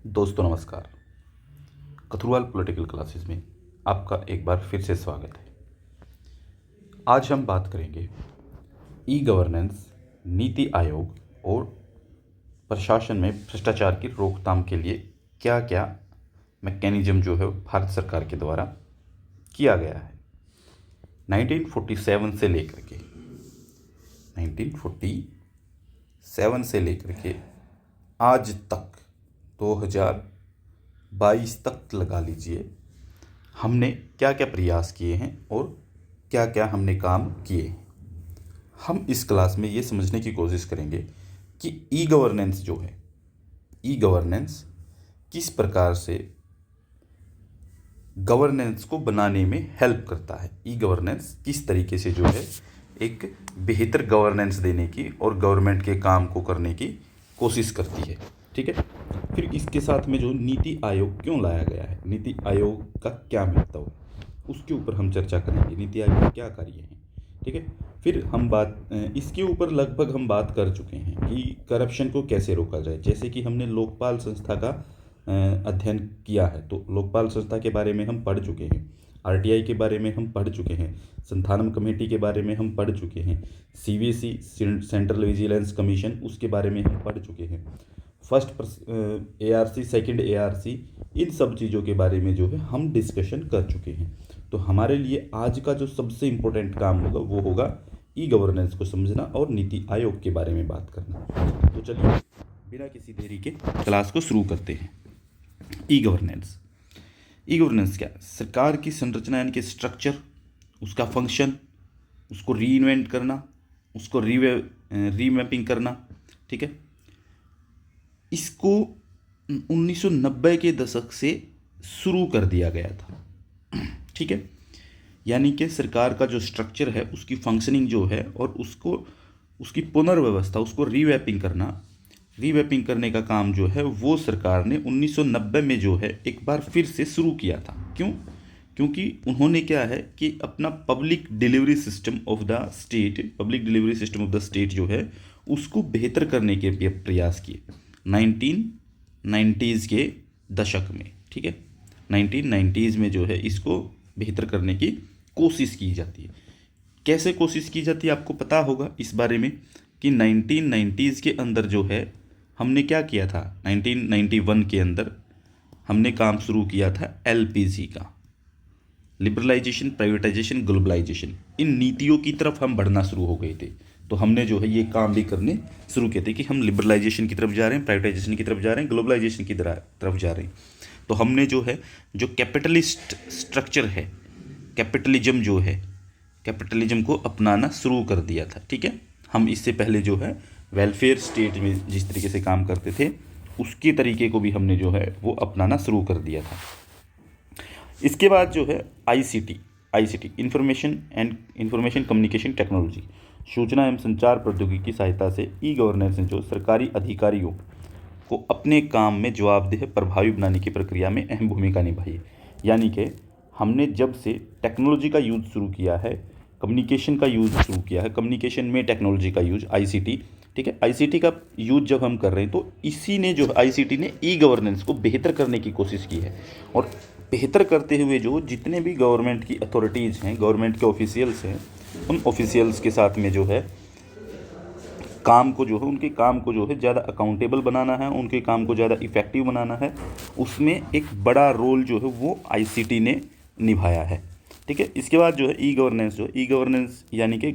दोस्तों नमस्कार। कथुरवाल political classes में आपका एक बार फिर से स्वागत है। आज हम बात करेंगे ई गवर्नेंस, नीति आयोग और प्रशासन में भ्रष्टाचार की रोकथाम के लिए क्या क्या मैकेनिज्म जो है भारत सरकार के द्वारा किया गया है। 1947 से लेकर के आज तक 2022 तक लगा लीजिए, हमने क्या क्या प्रयास किए हैं और क्या क्या हमने काम किए हैं। हम इस क्लास में ये समझने की कोशिश करेंगे कि ई गवर्नेंस जो है, ई गवर्नेंस किस प्रकार से गवर्नेंस को बनाने में हेल्प करता है। ई गवर्नेंस किस तरीके से जो है एक बेहतर गवर्नेंस देने की और गवर्नमेंट के काम को करने की कोशिश करती है। ठीक है। फिर इसके साथ में जो नीति आयोग क्यों लाया गया है, नीति आयोग का क्या महत्व है, उसके ऊपर हम चर्चा करेंगे। नीति आयोग के क्या कार्य हैं। ठीक है। फिर हम इसके ऊपर लगभग हम बात कर चुके हैं कि करप्शन को कैसे रोका जाए। जैसे कि हमने लोकपाल संस्था का अध्ययन किया है, तो लोकपाल संस्था के बारे में हम पढ़ चुके हैं, आरटीआई के बारे में हम पढ़ चुके हैं, संथानम कमेटी के बारे में हम पढ़ चुके हैं, सीवीसी सेंट्रल विजिलेंस कमीशन उसके बारे में हम पढ़ चुके हैं, फर्स्ट एआरसी, सेकंड एआरसी, इन सब चीज़ों के बारे में जो है हम डिस्कशन कर चुके हैं। तो हमारे लिए आज का जो सबसे इम्पोर्टेंट काम होगा वो होगा ई गवर्नेंस को समझना और नीति आयोग के बारे में बात करना। तो चलिए बिना किसी देरी के क्लास को शुरू करते हैं। ई गवर्नेंस, ई गवर्नेंस क्या? सरकार की संरचना यानी कि स्ट्रक्चर, उसका फंक्शन, उसको रीइन्वेंट करना, उसको रीमैपिंग करना। ठीक है। इसको 1990 के दशक से शुरू कर दिया गया था। ठीक है। यानी कि सरकार का जो स्ट्रक्चर है, उसकी फंक्शनिंग जो है और उसकी पुनर्व्यवस्था, उसको रीवैपिंग करने का काम जो है वो सरकार ने 1990 में जो है एक बार फिर से शुरू किया था। क्यों? क्योंकि उन्होंने क्या है कि अपना public delivery system of the state जो है उसको बेहतर करने के प्रयास किए 1990s के दशक में। ठीक है। 1990s में जो है इसको बेहतर करने की कोशिश की जाती है। कैसे कोशिश की जाती है आपको पता होगा इस बारे में कि 1990s के अंदर जो है हमने क्या किया था। 1991 के अंदर हमने काम शुरू किया था एलपीजी का, लिबरलाइजेशन, प्राइवेटाइजेशन, ग्लोबलाइजेशन। इन नीतियों की तरफ हम बढ़ना शुरू हो गए थे। तो हमने जो है ये काम भी करने शुरू किए थे कि हम लिबरलाइजेशन की तरफ जा रहे हैं, प्राइवेटाइजेशन की तरफ जा रहे हैं, ग्लोबलाइजेशन की तरफ जा रहे हैं। तो हमने जो है जो कैपिटलिस्ट स्ट्रक्चर है, कैपिटलिज्म को अपनाना शुरू कर दिया था। ठीक है। हम इससे पहले जो है वेलफेयर स्टेट में जिस तरीके से काम करते थे उसके तरीके को भी हमने जो है वो अपनाना शुरू कर दिया था। इसके बाद जो है आईसीटी, इंफॉर्मेशन कम्युनिकेशन टेक्नोलॉजी, सूचना एवं संचार प्रौद्योगिकी की सहायता से ई गवर्नेंस ने जो सरकारी अधिकारियों को अपने काम में जवाबदेह प्रभावी बनाने की प्रक्रिया में अहम भूमिका निभाई है। यानी कि हमने जब से टेक्नोलॉजी का यूज़ शुरू किया है, कम्युनिकेशन का यूज़ शुरू किया है, कम्युनिकेशन में टेक्नोलॉजी का यूज, आईसीटी। ठीक है। आईसीटी का यूज जब हम कर रहे हैं तो इसी ने जो आईसीटी ने ई गवर्नेंस को बेहतर करने की कोशिश की है। और बेहतर करते हुए जो जितने भी गवर्नमेंट की अथॉरिटीज़ हैं, गवर्नमेंट के ऑफिशियल्स हैं, उन ऑफिशियल्स के साथ में जो है उनके काम को जो है ज़्यादा अकाउंटेबल बनाना है, उनके काम को ज़्यादा इफ़ेक्टिव बनाना है। उसमें एक बड़ा रोल जो है वो आईसीटी ने निभाया है। ठीक है। इसके बाद जो है ई गवर्नेंस यानी कि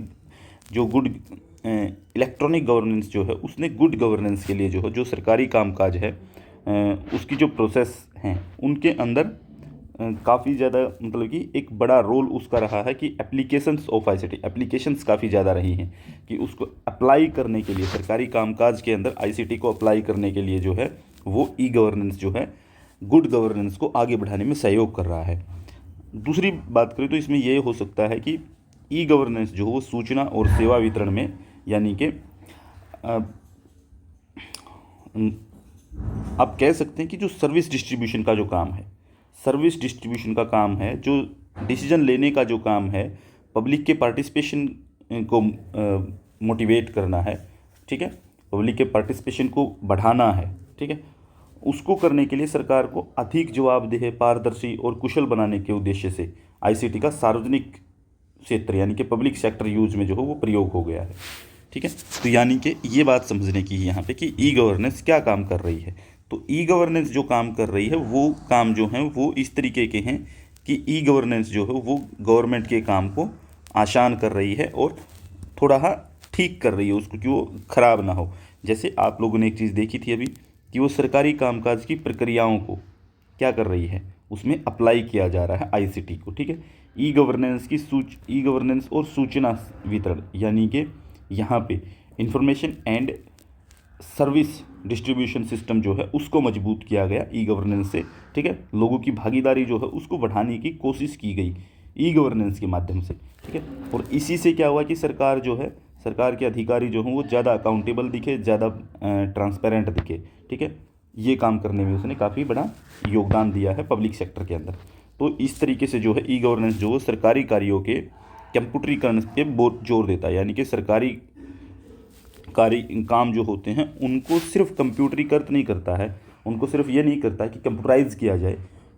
जो गुड इलेक्ट्रॉनिक गवर्नेंस जो है उसने गुड गवर्नेंस के लिए जो है जो सरकारी कामकाज है उसकी जो प्रोसेस हैं उनके अंदर काफ़ी ज़्यादा मतलब कि एक बड़ा रोल उसका रहा है कि एप्लीकेशंस ऑफ आईसीटी, एप्लीकेशंस काफ़ी ज़्यादा रही हैं कि उसको अप्लाई करने के लिए, सरकारी कामकाज के अंदर आईसीटी को अप्लाई करने के लिए जो है वो ई गवर्नेंस जो है गुड गवर्नेंस को आगे बढ़ाने में सहयोग कर रहा है। दूसरी बात करें तो इसमें ये हो सकता है कि ई गवर्नेंस जो वो सूचना और सेवा वितरण में, यानी कि आप कह सकते हैं कि जो सर्विस डिस्ट्रीब्यूशन का काम है, जो डिसीजन लेने का जो काम है, पब्लिक के पार्टिसिपेशन को मोटिवेट करना है। ठीक है। पब्लिक के पार्टिसिपेशन को बढ़ाना है। ठीक है। उसको करने के लिए सरकार को अधिक जवाबदेह, पारदर्शी और कुशल बनाने के उद्देश्य से आईसीटी का सार्वजनिक क्षेत्र यानी कि पब्लिक सेक्टर यूज में जो है वो प्रयोग हो गया है। ठीक है, तो यानी कि ये बात समझने की है यहाँ पे कि ई गवर्नेंस क्या काम कर रही है। तो ई गवर्नेंस जो काम कर रही है वो काम जो है वो इस तरीके के हैं कि ई गवर्नेंस जो है वो गवर्नमेंट के काम को आसान कर रही है और थोड़ा ठीक कर रही है उसको कि वो ख़राब ना हो। जैसे आप लोगों ने एक चीज़ देखी थी अभी कि वो सरकारी कामकाज की प्रक्रियाओं को क्या कर रही है, उसमें अप्लाई किया जा रहा है आईसीटी को। ठीक है, ई गवर्नेंस और सूचना वितरण यानी कि यहाँ पे information and service distribution system जो है उसको मजबूत किया गया ई गवर्नेंस से। ठीक है, लोगों की भागीदारी जो है उसको बढ़ाने की कोशिश की गई ई गवर्नेंस के माध्यम से। ठीक है, और इसी से क्या हुआ कि सरकार जो है, सरकार के अधिकारी जो हों वो ज़्यादा अकाउंटेबल दिखे, ज़्यादा ट्रांसपेरेंट दिखे। ठीक है, ये काम करने में उसने काफ़ी बड़ा योगदान दिया है पब्लिक सेक्टर के अंदर। तो इस तरीके से जो है ई गवर्नेंस जो सरकारी कार्यों के कंप्यूटरीकरण पे बहुत जोर देता है, यानी कि सरकारी कार्य काम जो होते हैं उनको सिर्फ कंप्यूटरीकृत नहीं करता है, उनको सिर्फ ये नहीं करता है कि कंप्यूटराइज किया जाए,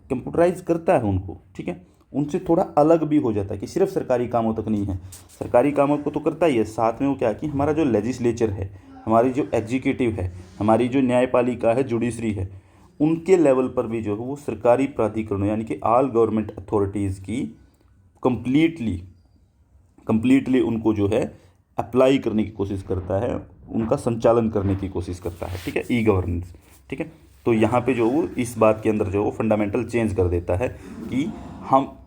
कंप्यूटराइज करता है उनको। ठीक है, उनसे थोड़ा अलग भी हो जाता है कि सिर्फ सरकारी कामों तक नहीं है, सरकारी कामों को तो करता ही है, साथ में वो क्या कि हमारा जो लेजिस्लेचर है, हमारी जो एग्जीक्यूटिव है, हमारी जो न्यायपालिका है, जुडिशरी है, उनके लेवल पर भी जो है वो सरकारी प्राधिकरणों यानी कि ऑल गवर्नमेंट अथॉरिटीज़ की कंप्लीटली उनको जो है अप्लाई करने की कोशिश करता है, उनका संचालन करने की कोशिश करता है। ठीक है, ई गवर्नेंस। ठीक है, तो यहाँ पे जो वो इस बात के अंदर जो वो फंडामेंटल चेंज कर देता है कि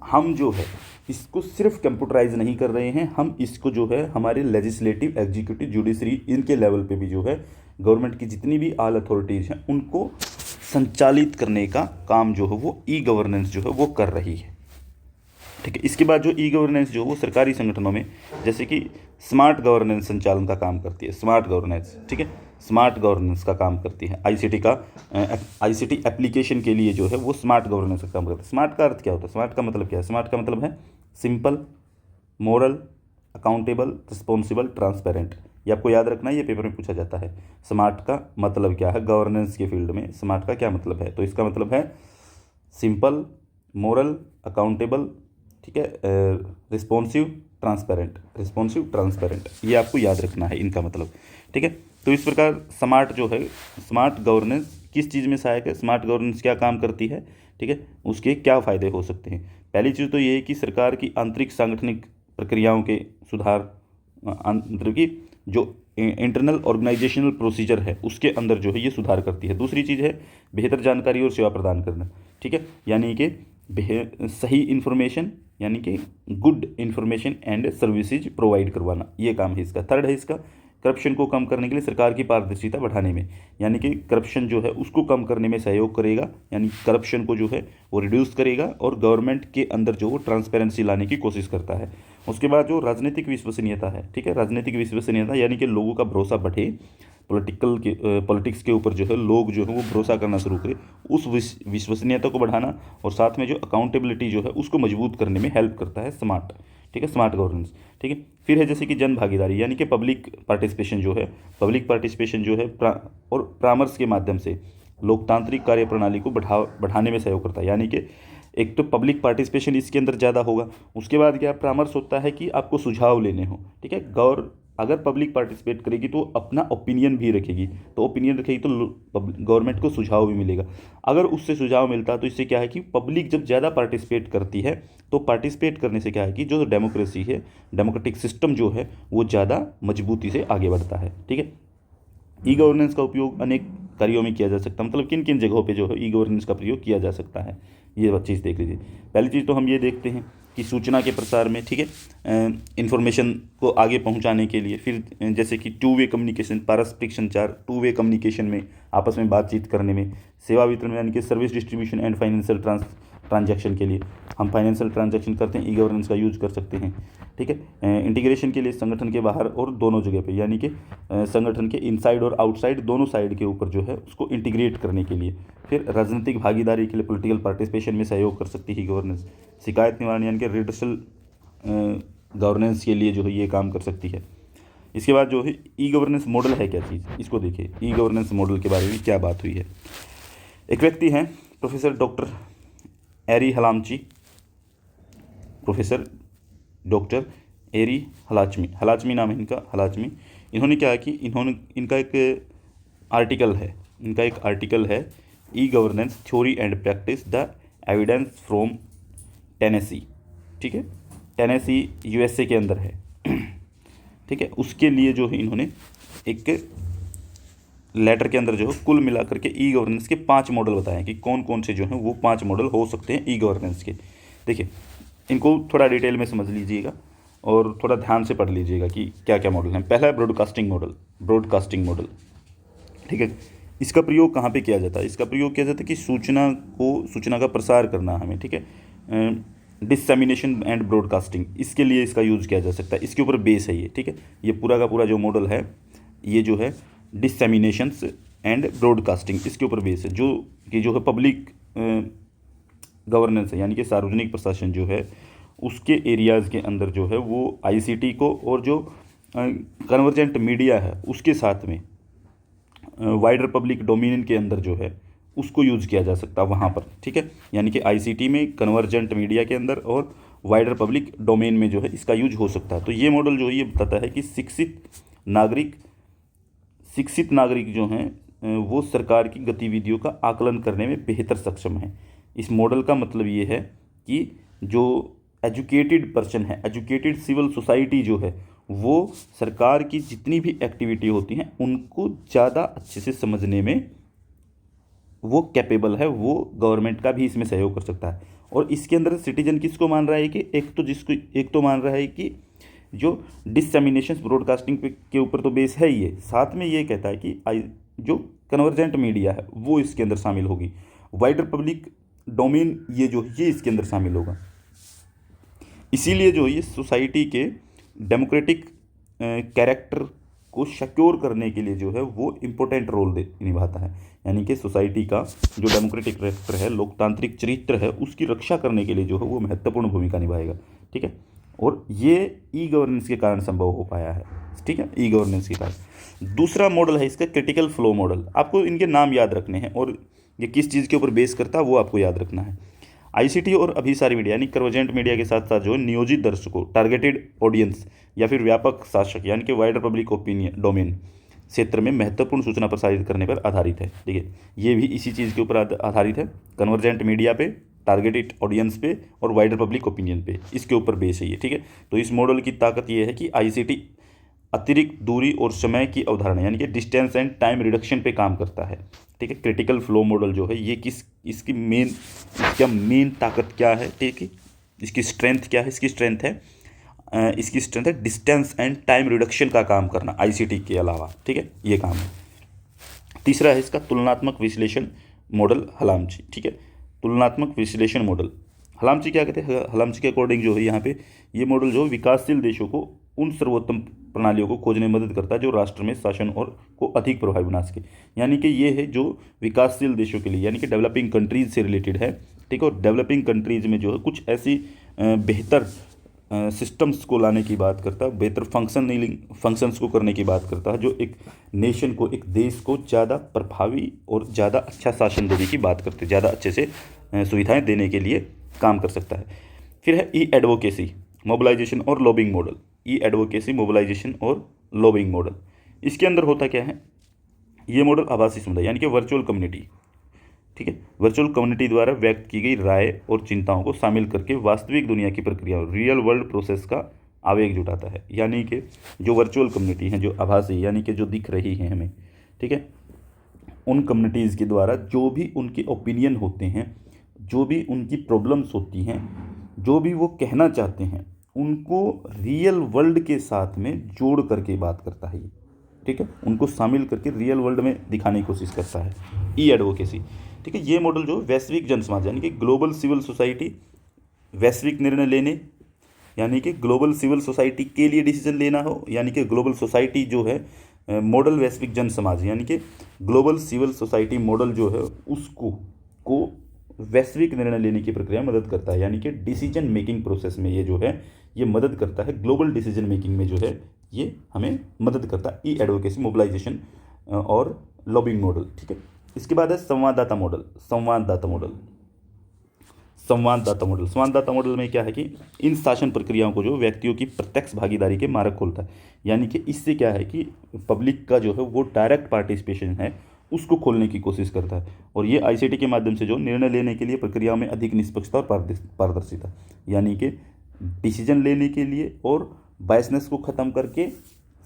हम जो है इसको सिर्फ कंप्यूटराइज नहीं कर रहे हैं, हम इसको जो है हमारे लेजिस्लेटिव, एग्जीक्यूटिव, जुडिशरी इनके लेवल पे भी जो है गवर्नमेंट की जितनी भी ऑल अथॉरिटीज़ हैं उनको संचालित करने का काम जो है वो ई गवर्नेंस जो है वो कर रही है। ठीक है, इसके बाद जो ई गवर्नेंस जो वो सरकारी संगठनों में जैसे कि स्मार्ट गवर्नेंस संचालन का काम करती है, स्मार्ट गवर्नेंस। ठीक है, स्मार्ट गवर्नेंस का काम करती है आईसीटी एप्लीकेशन के लिए जो है वो स्मार्ट गवर्नेंस का काम करता है। स्मार्ट का अर्थ क्या होता है, स्मार्ट का मतलब क्या है, स्मार्ट का मतलब है simple, moral, accountable, responsible, transparent. ये आपको याद रखना है, ये पेपर में पूछा जाता है। स्मार्ट का मतलब क्या है, गवर्नेंस के फील्ड में स्मार्ट का क्या मतलब है, तो इसका मतलब है सिंपल, मोरल, अकाउंटेबल, ठीक है, रिस्पॉन्सिव, ट्रांसपेरेंट, ये आपको याद रखना है इनका मतलब। ठीक है, तो इस प्रकार स्मार्ट जो है, स्मार्ट गवर्नेंस किस चीज़ में सहायक है, स्मार्ट गवर्नेंस क्या काम करती है, ठीक है, उसके क्या फ़ायदे हो सकते हैं। पहली चीज़ तो ये है कि सरकार की आंतरिक सांगठनिक प्रक्रियाओं के सुधार, मतलब कि जो इंटरनल ऑर्गेनाइजेशनल प्रोसीजर है उसके अंदर जो है ये सुधार करती है। दूसरी चीज़ है बेहतर जानकारी और सेवा प्रदान करना। ठीक है, यानी कि सही इन्फॉर्मेशन यानी कि good information and services provide करवाना, ये काम है इसका। थर्ड है इसका करप्शन को कम करने के लिए सरकार की पारदर्शिता बढ़ाने में, यानी कि करप्शन जो है उसको कम करने में सहयोग करेगा, यानी करप्शन को जो है वो रिड्यूस करेगा और गवर्नमेंट के अंदर जो वो ट्रांसपेरेंसी लाने की कोशिश करता है। उसके बाद जो राजनीतिक विश्वसनीयता है, ठीक है, राजनीतिक विश्वसनीयता यानी कि लोगों का भरोसा बढ़े, पॉलिटिक्स के ऊपर जो है लोग जो है वो भरोसा करना शुरू करें, उस विश्वसनीयता को बढ़ाना और साथ में जो अकाउंटेबिलिटी जो है उसको मजबूत करने में हेल्प करता है स्मार्ट। ठीक है, स्मार्ट गवर्नेंस। ठीक है, फिर है जैसे कि जन भागीदारी यानी कि पब्लिक पार्टिसिपेशन जो है और परामर्श के माध्यम से लोकतांत्रिक कार्यप्रणाली को बढ़ाने में सहयोग करता है। यानी कि एक तो पब्लिक पार्टिसिपेशन इसके अंदर ज़्यादा होगा, उसके बाद क्या परामर्श होता है कि आपको सुझाव लेने हो। ठीक है, अगर पब्लिक पार्टिसिपेट करेगी तो अपना ओपिनियन भी रखेगी, तो ओपिनियन रखेगी तो गवर्नमेंट को सुझाव भी मिलेगा। अगर उससे सुझाव मिलता है तो इससे क्या है कि पब्लिक जब ज़्यादा पार्टिसिपेट करती है तो पार्टिसिपेट करने से क्या है कि जो डेमोक्रेसी है, डेमोक्रेटिक सिस्टम जो है वो ज़्यादा मजबूती से आगे बढ़ता है। ठीक है, ई गवर्नेंस का उपयोग अनेक कार्यों में किया जा सकता है, मतलब किन किन जगहों पे जो है ई गवर्नेंस का प्रयोग किया जा सकता है, ये चीज़ देख लीजिए। पहली चीज़ तो हम ये देखते हैं कि सूचना के प्रसार में, ठीक है, इन्फॉर्मेशन को आगे पहुंचाने के लिए, फिर जैसे कि टू वे कम्युनिकेशन, पारस्परिक संचार, टू वे कम्युनिकेशन में आपस में बातचीत करने में, सेवा वितरण में यानी कि service distribution and financial transaction के लिए हम फाइनेंशियल ट्रांजैक्शन करते हैं, ई गवर्नेंस का यूज़ कर सकते हैं। ठीक है, इंटीग्रेशन के लिए संगठन के बाहर और दोनों जगह पे, यानी कि संगठन के इनसाइड और आउटसाइड दोनों साइड के ऊपर जो है उसको इंटीग्रेट करने के लिए। फिर राजनीतिक भागीदारी के लिए पॉलिटिकल पार्टिसिपेशन में सहयोग कर सकती है गवर्नेंस। शिकायत निवारण यानी कि रिडर्सल गवर्नेंस के लिए जो है ये काम कर सकती है। इसके बाद जो है ई गवर्नेंस मॉडल है क्या चीज़, इसको देखिए, ई गवर्नेंस मॉडल के बारे में क्या बात हुई है। एक व्यक्ति हैं प्रोफेसर डॉक्टर एरी हलामची, प्रोफेसर डॉक्टर एरी हलाचमी, हलाचमी नाम है इनका, हलाचमी। इन्होंने क्या है कि इनका एक आर्टिकल है e governance theory and practice the evidence from Tennessee, ठीक है, टेनेसी यूएसए के अंदर है, ठीक है। उसके लिए जो है इन्होंने एक लेटर के अंदर जो है कुल मिलाकर के ई गवर्नेंस के 5 मॉडल बताए हैं कि कौन कौन से जो हैं वो 5 मॉडल हो सकते हैं ई गवर्नेंस के। देखिए, इनको थोड़ा डिटेल में समझ लीजिएगा और थोड़ा ध्यान से पढ़ लीजिएगा कि क्या क्या मॉडल हैं। पहला है ब्रॉडकास्टिंग मॉडल, ठीक है। इसका प्रयोग कहाँ पे किया जाता है? इसका प्रयोग किया जाता है कि सूचना का प्रसार करना हमें, ठीक है। डिससेमिनेशन एंड ब्रॉडकास्टिंग, इसके लिए इसका यूज़ किया जा सकता है, इसके ऊपर बेस है ये, ठीक है। ये पूरा का पूरा जो मॉडल है ये जो है डिससेमिनेशंस एंड ब्रॉडकास्टिंग, इसके ऊपर बेस है, जो है पब्लिक गवर्नेंस है, यानी कि सार्वजनिक प्रशासन जो है उसके एरियाज़ के अंदर जो है वो आईसीटी को और जो कन्वर्जेंट मीडिया है उसके साथ में वाइडर पब्लिक डोमेन के अंदर जो है उसको यूज़ किया जा सकता है वहाँ पर, ठीक है। यानी कि आईसीटी में, कन्वर्जेंट मीडिया के अंदर और वाइडर पब्लिक डोमेन में जो है इसका यूज हो सकता है। तो ये मॉडल जो है ये बताता है कि शिक्षित नागरिक जो हैं वो सरकार की गतिविधियों का आकलन करने में बेहतर सक्षम है। इस मॉडल का मतलब ये है कि जो एजुकेटेड पर्सन है, एजुकेटेड सिविल सोसाइटी जो है वो सरकार की जितनी भी एक्टिविटी होती हैं उनको ज़्यादा अच्छे से समझने में वो कैपेबल है, वो गवर्नमेंट का भी इसमें सहयोग कर सकता है। और इसके अंदर सिटीजन किसको मान रहा है कि एक तो मान रहा है कि जो डिससेमिनेशन ब्रॉडकास्टिंग के ऊपर तो बेस है ही है, साथ में ये कहता है कि जो कन्वर्जेंट मीडिया है वो इसके अंदर शामिल होगी, वाइडर पब्लिक डोमेन ये इसके अंदर शामिल होगा। इसीलिए जो ये सोसाइटी के डेमोक्रेटिक कैरेक्टर को सिक्योर करने के लिए जो है वो इम्पोर्टेंट रोल निभाता है। यानी कि सोसाइटी का जो डेमोक्रेटिक कैरेक्टर है, लोकतांत्रिक चरित्र है, उसकी रक्षा करने के लिए जो है वो महत्वपूर्ण भूमिका निभाएगा, ठीक है। और ये ई गवर्नेंस के कारण संभव हो पाया है, ठीक है, ई गवर्नेंस के कारण। दूसरा मॉडल है इसका क्रिटिकल फ्लो मॉडल। आपको इनके नाम याद रखने हैं और ये किस चीज़ के ऊपर बेस करता है वो आपको याद रखना है। आईसीटी और अभिसारी मीडिया यानी कन्वर्जेंट मीडिया के साथ साथ जो है नियोजित दर्शकों, टारगेटेड ऑडियंस या फिर व्यापक शासक यानी कि वाइडर पब्लिक ओपिनियन डोमेन क्षेत्र में महत्वपूर्ण सूचना प्रसारित करने पर आधारित है, ठीक है। ये भी इसी चीज़ के ऊपर आधारित है, कन्वर्जेंट मीडिया पे, टारगेटेड ऑडियंस पे और वाइडर पब्लिक ओपिनियन पे, इसके ऊपर बेस है ये, ठीक है। तो इस मॉडल की ताकत ये है कि आईसीटी अतिरिक्त दूरी और समय की अवधारणा यानी कि डिस्टेंस एंड टाइम रिडक्शन पे काम करता है, ठीक है। क्रिटिकल फ्लो मॉडल जो है ये इसका मेन ताकत क्या है, ठीक है, इसकी स्ट्रेंथ क्या है? इसकी स्ट्रेंथ है डिस्टेंस एंड टाइम रिडक्शन का काम करना आईसीटी के अलावा, ठीक है, ये काम है। तीसरा है इसका तुलनात्मक विश्लेषण मॉडल हलामची, ठीक है। तुलनात्मक विश्लेषण मॉडल हलामची क्या कहते हैं? हलामची के अकॉर्डिंग जो है यहाँ पे ये मॉडल जो विकासशील देशों को उन सर्वोत्तम प्रणालियों को खोजने में मदद करता है जो राष्ट्र में शासन और को अधिक प्रभावी बना सके। यानी कि ये है जो विकासशील देशों के लिए यानी कि डेवलपिंग कंट्रीज से रिलेटेड है, ठीक है। और डेवलपिंग कंट्रीज में जो है कुछ ऐसी बेहतर सिस्टम्स को लाने की बात करता है, बेहतर फंक्शंस को करने की बात करता है, जो एक नेशन को, एक देश को ज़्यादा प्रभावी और ज़्यादा अच्छा शासन देने की बात करते हैं, ज़्यादा अच्छे से सुविधाएं देने के लिए काम कर सकता है। फिर है ई एडवोकेसी, मोबिलाइजेशन और लॉबिंग मॉडल। ई एडवोकेसी, मोबिलाइजेशन और लॉबिंग मॉडल, इसके अंदर होता क्या है? ये मॉडल आभासी समुदाय यानी कि वर्चुअल कम्युनिटी, ठीक है, वर्चुअल कम्युनिटी द्वारा व्यक्त की गई राय और चिंताओं को शामिल करके वास्तविक दुनिया की प्रक्रिया रियल वर्ल्ड प्रोसेस का आवेग जुटाता है। यानी कि जो वर्चुअल कम्युनिटी हैं, जो आभासी यानी कि जो दिख रही हैं हमें, ठीक है, उन कम्युनिटीज़ के द्वारा जो भी उनके ओपिनियन होते हैं, जो भी उनकी प्रॉब्लम्स होती हैं, जो भी वो कहना चाहते हैं, उनको रियल वर्ल्ड के साथ में जोड़ करके बात करता है ये, ठीक है, उनको शामिल करके रियल वर्ल्ड में दिखाने की कोशिश करता है ई एडवोकेसी, ठीक है। ये मॉडल जो वैश्विक जनसमाज यानी कि ग्लोबल सिविल सोसाइटी, वैश्विक निर्णय लेने यानी कि ग्लोबल सिविल सोसाइटी के लिए डिसीजन लेना हो, यानी कि ग्लोबल सोसाइटी जो है मॉडल वैश्विक जन समाज यानी कि ग्लोबल सिविल सोसाइटी मॉडल जो है उसको वैश्विक निर्णय लेने की प्रक्रिया में मदद करता है। यानी कि डिसीजन मेकिंग प्रोसेस में ये जो है ये मदद करता है, ग्लोबल डिसीजन मेकिंग में जो है ये हमें मदद करता है ई एडवोकेसी, मोबिलाइजेशन और लॉबिंग मॉडल, ठीक है। इसके बाद है संवाददाता मॉडल। संवाददाता मॉडल में क्या है कि इन शासन प्रक्रियाओं को जो व्यक्तियों की प्रत्यक्ष भागीदारी के मार्ग खोलता है, यानी कि इससे क्या है कि पब्लिक का जो है वो डायरेक्ट पार्टिसिपेशन है उसको खोलने की कोशिश करता है। और ये आईसीटी के माध्यम से जो निर्णय लेने के लिए प्रक्रिया में अधिक निष्पक्षता और पारदर्शिता, यानी कि डिसीजन लेने के लिए और बायसनेस को ख़त्म करके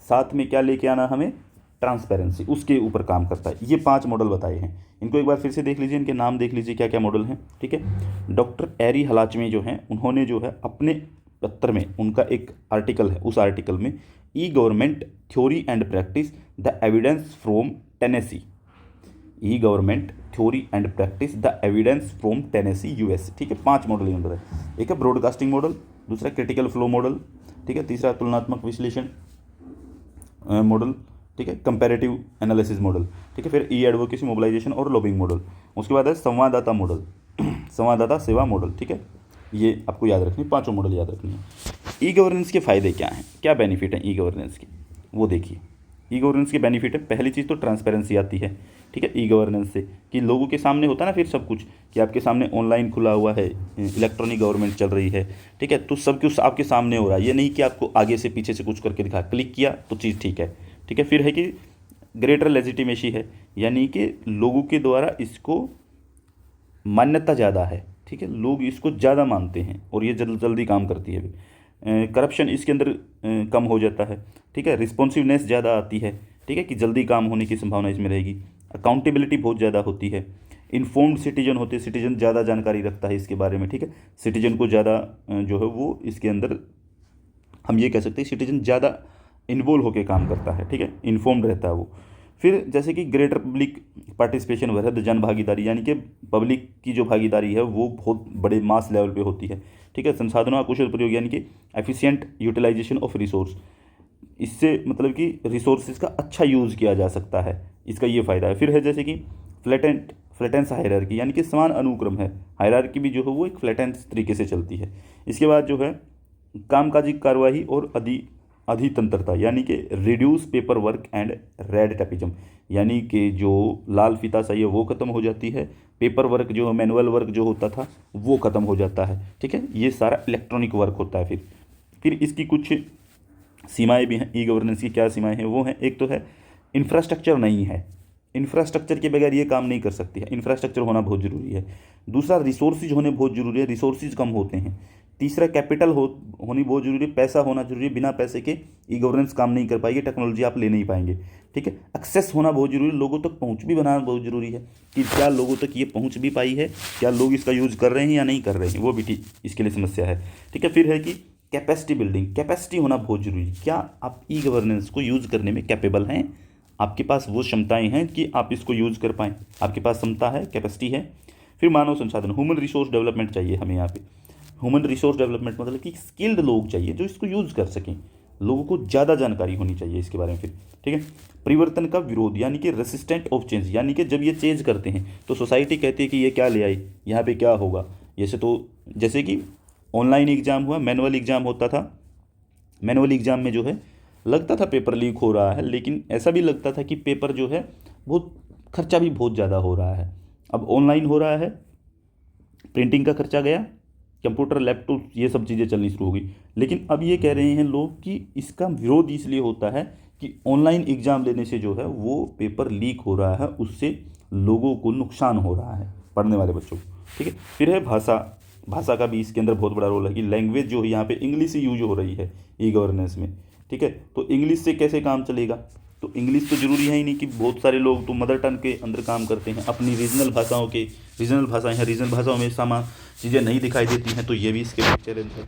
साथ में क्या लेके आना, हमें ट्रांसपेरेंसी, उसके ऊपर काम करता है। ये 5 मॉडल बताए हैं, इनको एक बार फिर से देख लीजिए, इनके नाम देख लीजिए क्या क्या मॉडल हैं। ठीक है, डॉक्टर एरी हलाचवे जो हैं उन्होंने जो है अपने पत्र में, उनका एक आर्टिकल है, उस आर्टिकल में E government theory and practice the evidence from Tennessee, E government theory and practice the evidence from Tennessee US. ठीक है, 5 मॉडल यहाँ पर है। एक है ब्रॉडकास्टिंग मॉडल, दूसरा क्रिटिकल फ्लो मॉडल, ठीक है, तीसरा तुलनात्मक विश्लेषण मॉडल, ठीक है, कंपैरेटिव एनालिसिस मॉडल, ठीक है, फिर ई एडवोकेसी, मोबिलाइजेशन और लॉबिंग मॉडल। उसके बाद है संवाददाता मॉडल, संवाददाता सेवा मॉडल। ठीक है, ये आपको याद रखनी, 5 मॉडल याद रखनी है। ई गवर्नेंस के फ़ायदे क्या हैं, क्या बेनिफिट हैं ई गवर्नेंस के, वो देखिए। ई गवर्नेंस के बेनिफिट है, पहली चीज़ तो ट्रांसपेरेंसी आती है। ठीक है, ई गवर्नेंस से कि लोगों के सामने होता है ना फिर सब कुछ, कि आपके सामने ऑनलाइन खुला हुआ है, इलेक्ट्रॉनिक गवर्नमेंट चल रही है। ठीक है, तो सब कुछ आपके सामने हो रहा है, ये नहीं कि आपको आगे से पीछे से कुछ करके दिखा, क्लिक किया तो चीज़ ठीक है। ठीक है, फिर है कि ग्रेटर लेजिटिमेसी है, यानी कि लोगों के द्वारा इसको मान्यता ज़्यादा है। ठीक है, लोग इसको ज़्यादा मानते हैं और ये जल्दी काम करती है। करप्शन इसके अंदर कम हो जाता है। ठीक है, रिस्पॉन्सिवनेस ज़्यादा आती है। ठीक है, कि जल्दी काम होने की संभावना इसमें रहेगी। अकाउंटेबिलिटी बहुत ज़्यादा होती है। इन्फॉर्म्ड सिटीजन होते हैं, सिटीजन ज़्यादा जानकारी रखता है इसके बारे में। ठीक है, सिटीजन को ज़्यादा जो है वो इसके अंदर हम ये कह सकते हैं सिटीजन ज़्यादा इन्वॉल्व होकर काम करता है। ठीक है, इन्फॉर्म्ड रहता है वो। फिर जैसे कि ग्रेटर पब्लिक पार्टिसिपेशन, वृहद जन भागीदारी, यानी कि पब्लिक की जो भागीदारी है वो बहुत बड़े मास लेवल पे होती है। ठीक है, संसाधनों का कुशल प्रयोग, यानी कि एफिशिएंट यूटिलाइजेशन ऑफ रिसोर्स, इससे मतलब कि रिसोर्सेज का अच्छा यूज़ किया जा सकता है, इसका ये फ़ायदा है। फिर है जैसे कि फ्लैटेंस हायरार्की, यानी कि समान अनुक्रम है, हायरार्की भी जो है वो एक फ्लैटेंस तरीके से चलती है। इसके बाद जो है कामकाजी कार्रवाई और अधितंत्रता, यानी कि reduce paper work and red tapism, यानी कि जो लाल फीताशाही है वो ख़त्म हो जाती है, पेपर वर्क जो मैनुअल वर्क जो होता था वो ख़त्म हो जाता है। ठीक है, ये सारा इलेक्ट्रॉनिक वर्क होता है। फिर इसकी कुछ सीमाएं भी हैं, ई गवर्नेंस की क्या सीमाएं हैं, वो हैं, एक तो है इंफ्रास्ट्रक्चर नहीं है, इंफ्रास्ट्रक्चर के बगैर ये काम नहीं कर सकती है, इंफ्रास्ट्रक्चर होना बहुत ज़रूरी है। दूसरा रिसोर्सेज होने बहुत ज़रूरी है, रिसोर्सेज कम होते हैं। तीसरा कैपिटल होनी बहुत ज़रूरी है, पैसा होना जरूरी है, बिना पैसे के ई गवर्नेंस काम नहीं कर पाएगी, टेक्नोलॉजी आप ले नहीं पाएंगे। ठीक है, एक्सेस होना बहुत ज़रूरी है, लोगों तक पहुंच भी बनाना बहुत ज़रूरी है, कि क्या लोगों तक ये पहुंच भी पाई है, क्या लोग इसका यूज़ कर रहे हैं या नहीं कर रहे हैं, वो भी ठीक इसके लिए समस्या है। ठीक है, फिर है कि कैपेसिटी बिल्डिंग, कैपेसिटी होना बहुत ज़रूरी है, क्या आप ई गवर्नेंस को यूज़ करने में कैपेबल हैं, आपके पास वो क्षमताएं हैं कि आप इसको यूज़ कर पाएँ, आपके पास क्षमता है, कैपेसिटी है। फिर मानव संसाधन, ह्यूमन रिसोर्स डेवलपमेंट चाहिए हमें यहाँ पे। ह्यूमन रिसोर्स डेवलपमेंट मतलब कि स्किल्ड लोग चाहिए जो इसको यूज़ कर सकें, लोगों को ज़्यादा जानकारी होनी चाहिए इसके बारे में। फिर ठीक है, परिवर्तन का विरोध, यानी कि रेसिस्टेंट ऑफ चेंज, यानी कि जब ये चेंज करते हैं तो सोसाइटी कहती है कि ये क्या ले आई, यहाँ पे क्या होगा। जैसे कि ऑनलाइन एग्ज़ाम हुआ, मैनुअल एग्ज़ाम होता था, मैनुअल एग्ज़ाम में जो है लगता था पेपर लीक हो रहा है, लेकिन ऐसा भी लगता था कि पेपर जो है बहुत खर्चा भी बहुत ज़्यादा हो रहा है। अब ऑनलाइन हो रहा है, प्रिंटिंग का खर्चा गया, कंप्यूटर, लैपटॉप, ये सब चीज़ें चलनी शुरू हो गई। लेकिन अब ये कह रहे हैं लोग कि इसका विरोध इसलिए होता है कि ऑनलाइन एग्ज़ाम लेने से जो है वो पेपर लीक हो रहा है, उससे लोगों को नुकसान हो रहा है, पढ़ने वाले बच्चों को। ठीक है, फिर है भाषा का भी इसके अंदर बहुत बड़ा रोल है, कि लैंग्वेज जो है यहाँ पे इंग्लिश ही यूज हो रही है ई गवर्नेंस में। ठीक है, तो इंग्लिश से कैसे काम चलेगा, तो इंग्लिश तो ज़रूरी है ही नहीं, कि बहुत सारे लोग तो मदर टंग के अंदर काम करते हैं, अपनी रीजनल भाषाएं हैं, रीजनल भाषाओं में सामान चीज़ें नहीं दिखाई देती हैं, तो ये भी इसके लिए चैलेंज है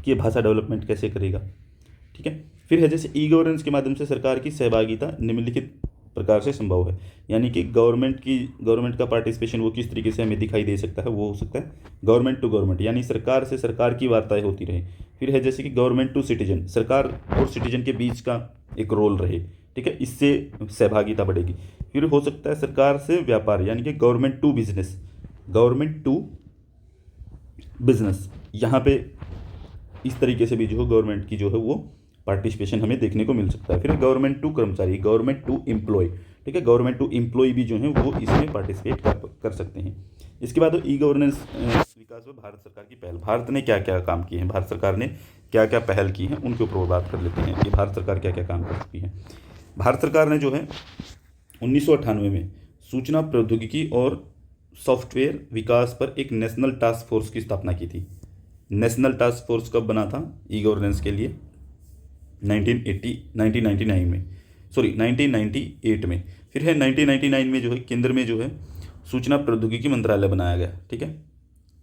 कि ये भाषा डेवलपमेंट कैसे करेगा। ठीक है, फिर है जैसे ई गवर्नेंस के माध्यम से सरकार की सहभागिता निम्नलिखित प्रकार से संभव है, यानी कि गवर्नमेंट का पार्टिसिपेशन वो किस तरीके से हमें दिखाई दे सकता है, वो हो सकता है गवर्नमेंट टू गवर्नमेंट, यानी सरकार से सरकार की वार्ताएं होती रहे। फिर है जैसे कि गवर्नमेंट टू सिटीजन, सरकार और सिटीजन के बीच का एक रोल रहे। ठीक है, इससे सहभागिता बढ़ेगी। फिर हो सकता है सरकार से व्यापार, यानी कि गवर्नमेंट टू बिजनेस, यहाँ पे इस तरीके से भी जो है गवर्नमेंट की जो है वो पार्टिसिपेशन हमें देखने को मिल सकता है। फिर गवर्नमेंट टू कर्मचारी, गवर्नमेंट टू एम्प्लॉय, ठीक है। गवर्नमेंट टू एम्प्लॉय भी जो हैं वो इसमें पार्टिसिपेट कर सकते हैं। इसके बाद ई गवर्नेंस विकास में भारत सरकार की पहल, भारत ने क्या क्या काम किए हैं, भारत सरकार ने क्या क्या पहल की हैं, उनके ऊपर बात कर लेते हैं कि भारत सरकार क्या क्या काम कर चुकी है। भारत सरकार ने जो है 1998 में सूचना प्रौद्योगिकी और सॉफ्टवेयर विकास पर एक नेशनल टास्क फोर्स की स्थापना की थी। नेशनल टास्क फोर्स कब बना था ई गवर्नेंस के लिए? 1998 में, सॉरी 1998 में। फिर है 1999 में जो है केंद्र में जो है सूचना प्रौद्योगिकी मंत्रालय बनाया गया, ठीक है।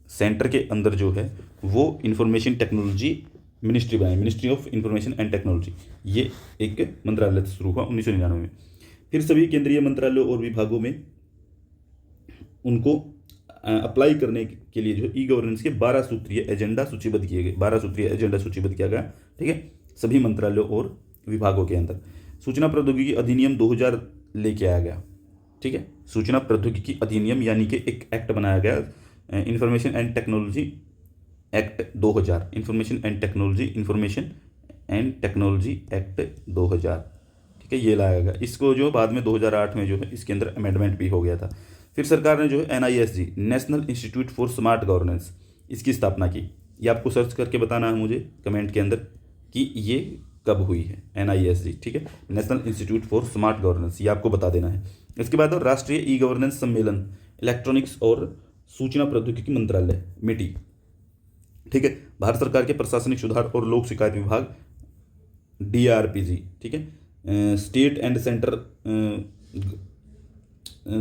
सेंटर के अंदर जो है वो इंफॉर्मेशन टेक्नोलॉजी मिनिस्ट्री बनाई, ministry of information and technology. ये एक मंत्रालय शुरू हुआ 1999 में। फिर सभी केंद्रीय मंत्रालयों और विभागों में उनको अप्लाई करने के लिए जो ई गवर्नेंस के 12 सूत्रीय एजेंडा सूचीबद्ध किए गए, 12 सूत्रीय एजेंडा सूचीबद्ध किया गया, ठीक है, सभी मंत्रालयों और विभागों के अंदर। सूचना प्रौद्योगिकी अधिनियम 2000 लेके आया गया, ठीक है। सूचना प्रौद्योगिकी अधिनियम यानी कि एक एक्ट बनाया गया, information and technology act 2000, information and technology act 2000, ठीक है, ये लाया गया। इसको जो बाद में 2008 में जो है इसके अंदर अमेंडमेंट भी हो गया था। फिर सरकार ने जो है NISG, national institute for smart governance, इसकी स्थापना की। ये आपको सर्च करके बताना है मुझे कमेंट के अंदर कि ये कब हुई है, NISG, ठीक है, national institute for smart governance, ये आपको बता देना है। इसके बाद राष्ट्रीय ई गवर्नेंस सम्मेलन, इलेक्ट्रॉनिक्स और सूचना प्रौद्योगिकी मंत्रालय, मिटी, ठीक है। भारत सरकार के प्रशासनिक सुधार और लोक शिकायत विभाग, DRPG, ठीक है। स्टेट एंड सेंटर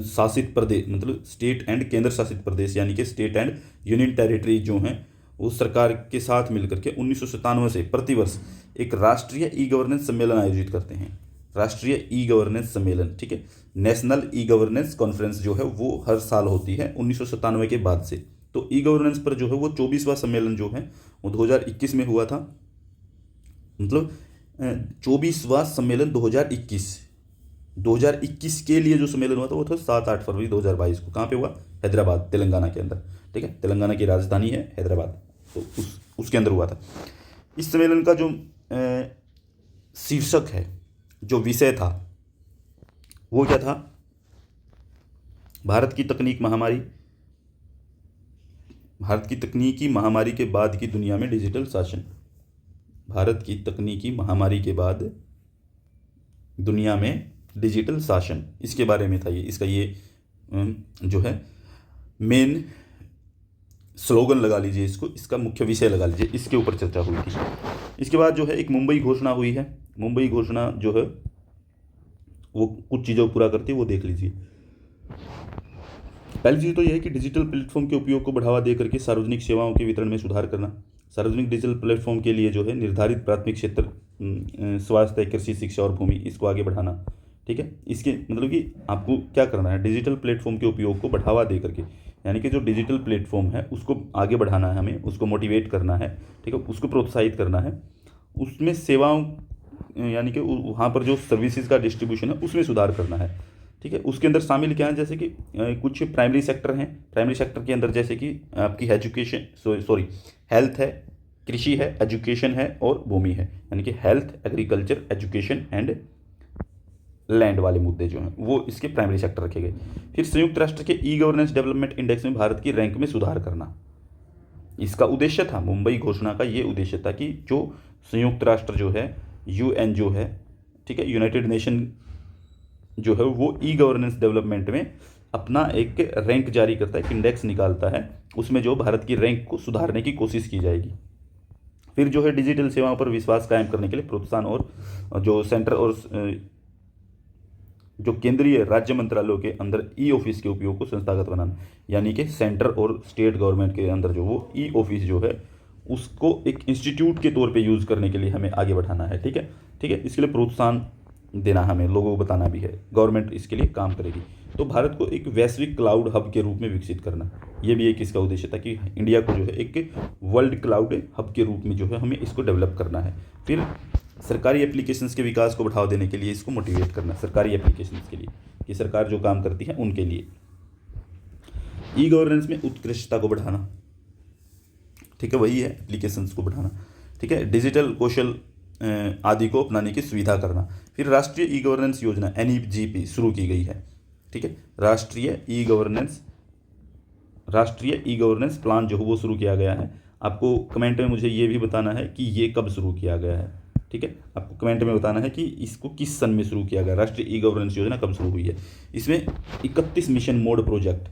शासित प्रदेश, मतलब स्टेट एंड केंद्र शासित प्रदेश यानी कि स्टेट एंड यूनियन टेरिटरी जो हैं वो सरकार के साथ मिलकर के 1997 से प्रतिवर्ष एक राष्ट्रीय ई गवर्नेंस सम्मेलन आयोजित करते हैं। राष्ट्रीय ई गवर्नेंस सम्मेलन, ठीक है, नेशनल ई गवर्नेंस कॉन्फ्रेंस जो है वो हर साल होती है 1997 के बाद से। तो ई गवर्नेंस पर जो है वो 24वां सम्मेलन जो है वो 2021 में हुआ था, मतलब 24वां सम्मेलन 2021 के लिए जो सम्मेलन हुआ था वो था 7-8 फरवरी 2022 को। कहाँ पे हुआ? हैदराबाद, तेलंगाना के अंदर, ठीक है। तेलंगाना की राजधानी है हैदराबाद, तो उसके अंदर हुआ था। इस सम्मेलन का जो शीर्षक है, जो विषय था वो क्या था? भारत की तकनीकी महामारी के बाद की दुनिया में डिजिटल शासन। भारत की तकनीकी महामारी के बाद दुनिया में डिजिटल शासन, इसके बारे में था ये। इसका ये जो है मेन स्लोगन लगा लीजिए, इसका मुख्य विषय लगा लीजिए, इसके ऊपर चर्चा हुई थी। इसके बाद जो है एक मुंबई घोषणा हुई है। मुंबई घोषणा जो है वो कुछ चीज़ों को पूरा करती है, वो देख लीजिए। पहली चीज़ तो यह है कि डिजिटल प्लेटफॉर्म के उपयोग को बढ़ावा दे करके सार्वजनिक सेवाओं के वितरण में सुधार करना। सार्वजनिक डिजिटल प्लेटफॉर्म के लिए जो है निर्धारित प्राथमिक क्षेत्र, स्वास्थ्य, कृषि, शिक्षा और भूमि, इसको आगे बढ़ाना, ठीक है। इसके मतलब कि आपको क्या करना है, डिजिटल प्लेटफॉर्म के उपयोग को बढ़ावा दे करके, यानी कि जो डिजिटल प्लेटफॉर्म है उसको आगे बढ़ाना है हमें, उसको मोटिवेट करना है, ठीक है, उसको प्रोत्साहित करना है। उसमें सेवाओं यानी कि वहाँ पर जो सर्विसेज का डिस्ट्रीब्यूशन है उसमें सुधार करना है, ठीक है। उसके अंदर शामिल क्या है, जैसे कि कुछ प्राइमरी सेक्टर हैं। प्राइमरी सेक्टर के अंदर जैसे कि आपकी हेल्थ है, कृषि है, एजुकेशन है और भूमि है, यानी कि health, agriculture, education and land वाले मुद्दे जो हैं वो इसके प्राइमरी सेक्टर रखे गए। फिर संयुक्त राष्ट्र के ई गवर्नेंस डेवलपमेंट इंडेक्स में भारत की रैंक में सुधार करना, इसका उद्देश्य था। मुंबई घोषणा का ये उद्देश्य था कि जो संयुक्त राष्ट्र जो है, UN जो है, ठीक है, यूनाइटेड नेशन जो है वो ई गवर्नेंस डेवलपमेंट में अपना एक रैंक जारी करता है, एक इंडेक्स निकालता है, उसमें जो भारत की रैंक को सुधारने की कोशिश की जाएगी। फिर जो है डिजिटल सेवाओं पर विश्वास कायम करने के लिए प्रोत्साहन और जो सेंटर और जो केंद्रीय राज्य मंत्रालयों के अंदर ई ऑफिस के उपयोग को संस्थागत बनाना, यानी कि सेंटर और स्टेट गवर्नमेंट के अंदर जो वो ई ऑफिस जो है उसको एक इंस्टीट्यूट के तौर पे यूज़ करने के लिए हमें आगे बढ़ाना है, ठीक है, ठीक है। इसके लिए प्रोत्साहन देना, हमें लोगों को बताना भी है, गवर्नमेंट इसके लिए काम करेगी। तो भारत को एक वैश्विक क्लाउड हब के रूप में विकसित करना, ये भी एक इसका उद्देश्य था कि इंडिया को जो है एक वर्ल्ड क्लाउड हब के रूप में जो है हमें इसको डेवलप करना है। फिर सरकारी एप्लीकेशंस के विकास को बढ़ावा देने के लिए इसको मोटिवेट करना, सरकारी एप्लीकेशंस के लिए, कि सरकार जो काम करती है उनके लिए। ई गवर्नेंस में उत्कृष्टता को बढ़ाना, ठीक है, वही है एप्लीकेशंस को बढ़ाना, ठीक है। डिजिटल कौशल आदि को अपनाने की सुविधा करना। फिर राष्ट्रीय ई गवर्नेंस योजना NEGP शुरू की गई है, ठीक है। राष्ट्रीय ई गवर्नेंस प्लान जो है वो शुरू किया गया है। आपको कमेंट में मुझे ये भी बताना है कि ये कब शुरू किया गया है, ठीक है। आपको कमेंट में बताना है कि इसको किस सन में शुरू किया गया, राष्ट्रीय ई गवर्नेंस योजना कब शुरू हुई है। इसमें 31 मिशन मोड प्रोजेक्ट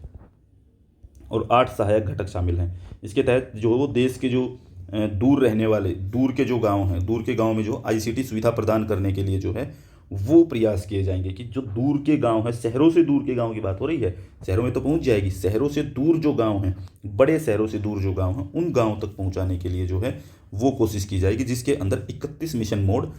और 8 सहायक घटक शामिल हैं। इसके तहत जो वो देश के जो दूर रहने वाले, दूर के जो गांव हैं, दूर के गांव में जो ICT सुविधा प्रदान करने के लिए जो है वो प्रयास किए जाएंगे कि जो दूर के गांव हैं, शहरों से दूर के गांव की बात हो रही है, शहरों में तो पहुंच जाएगी, शहरों से दूर जो गांव हैं, बड़े शहरों से दूर जो गांव हैं, उन गांव तक पहुंचाने के लिए जो है वो कोशिश की जाएगी, जिसके अंदर 31 मिशन मोड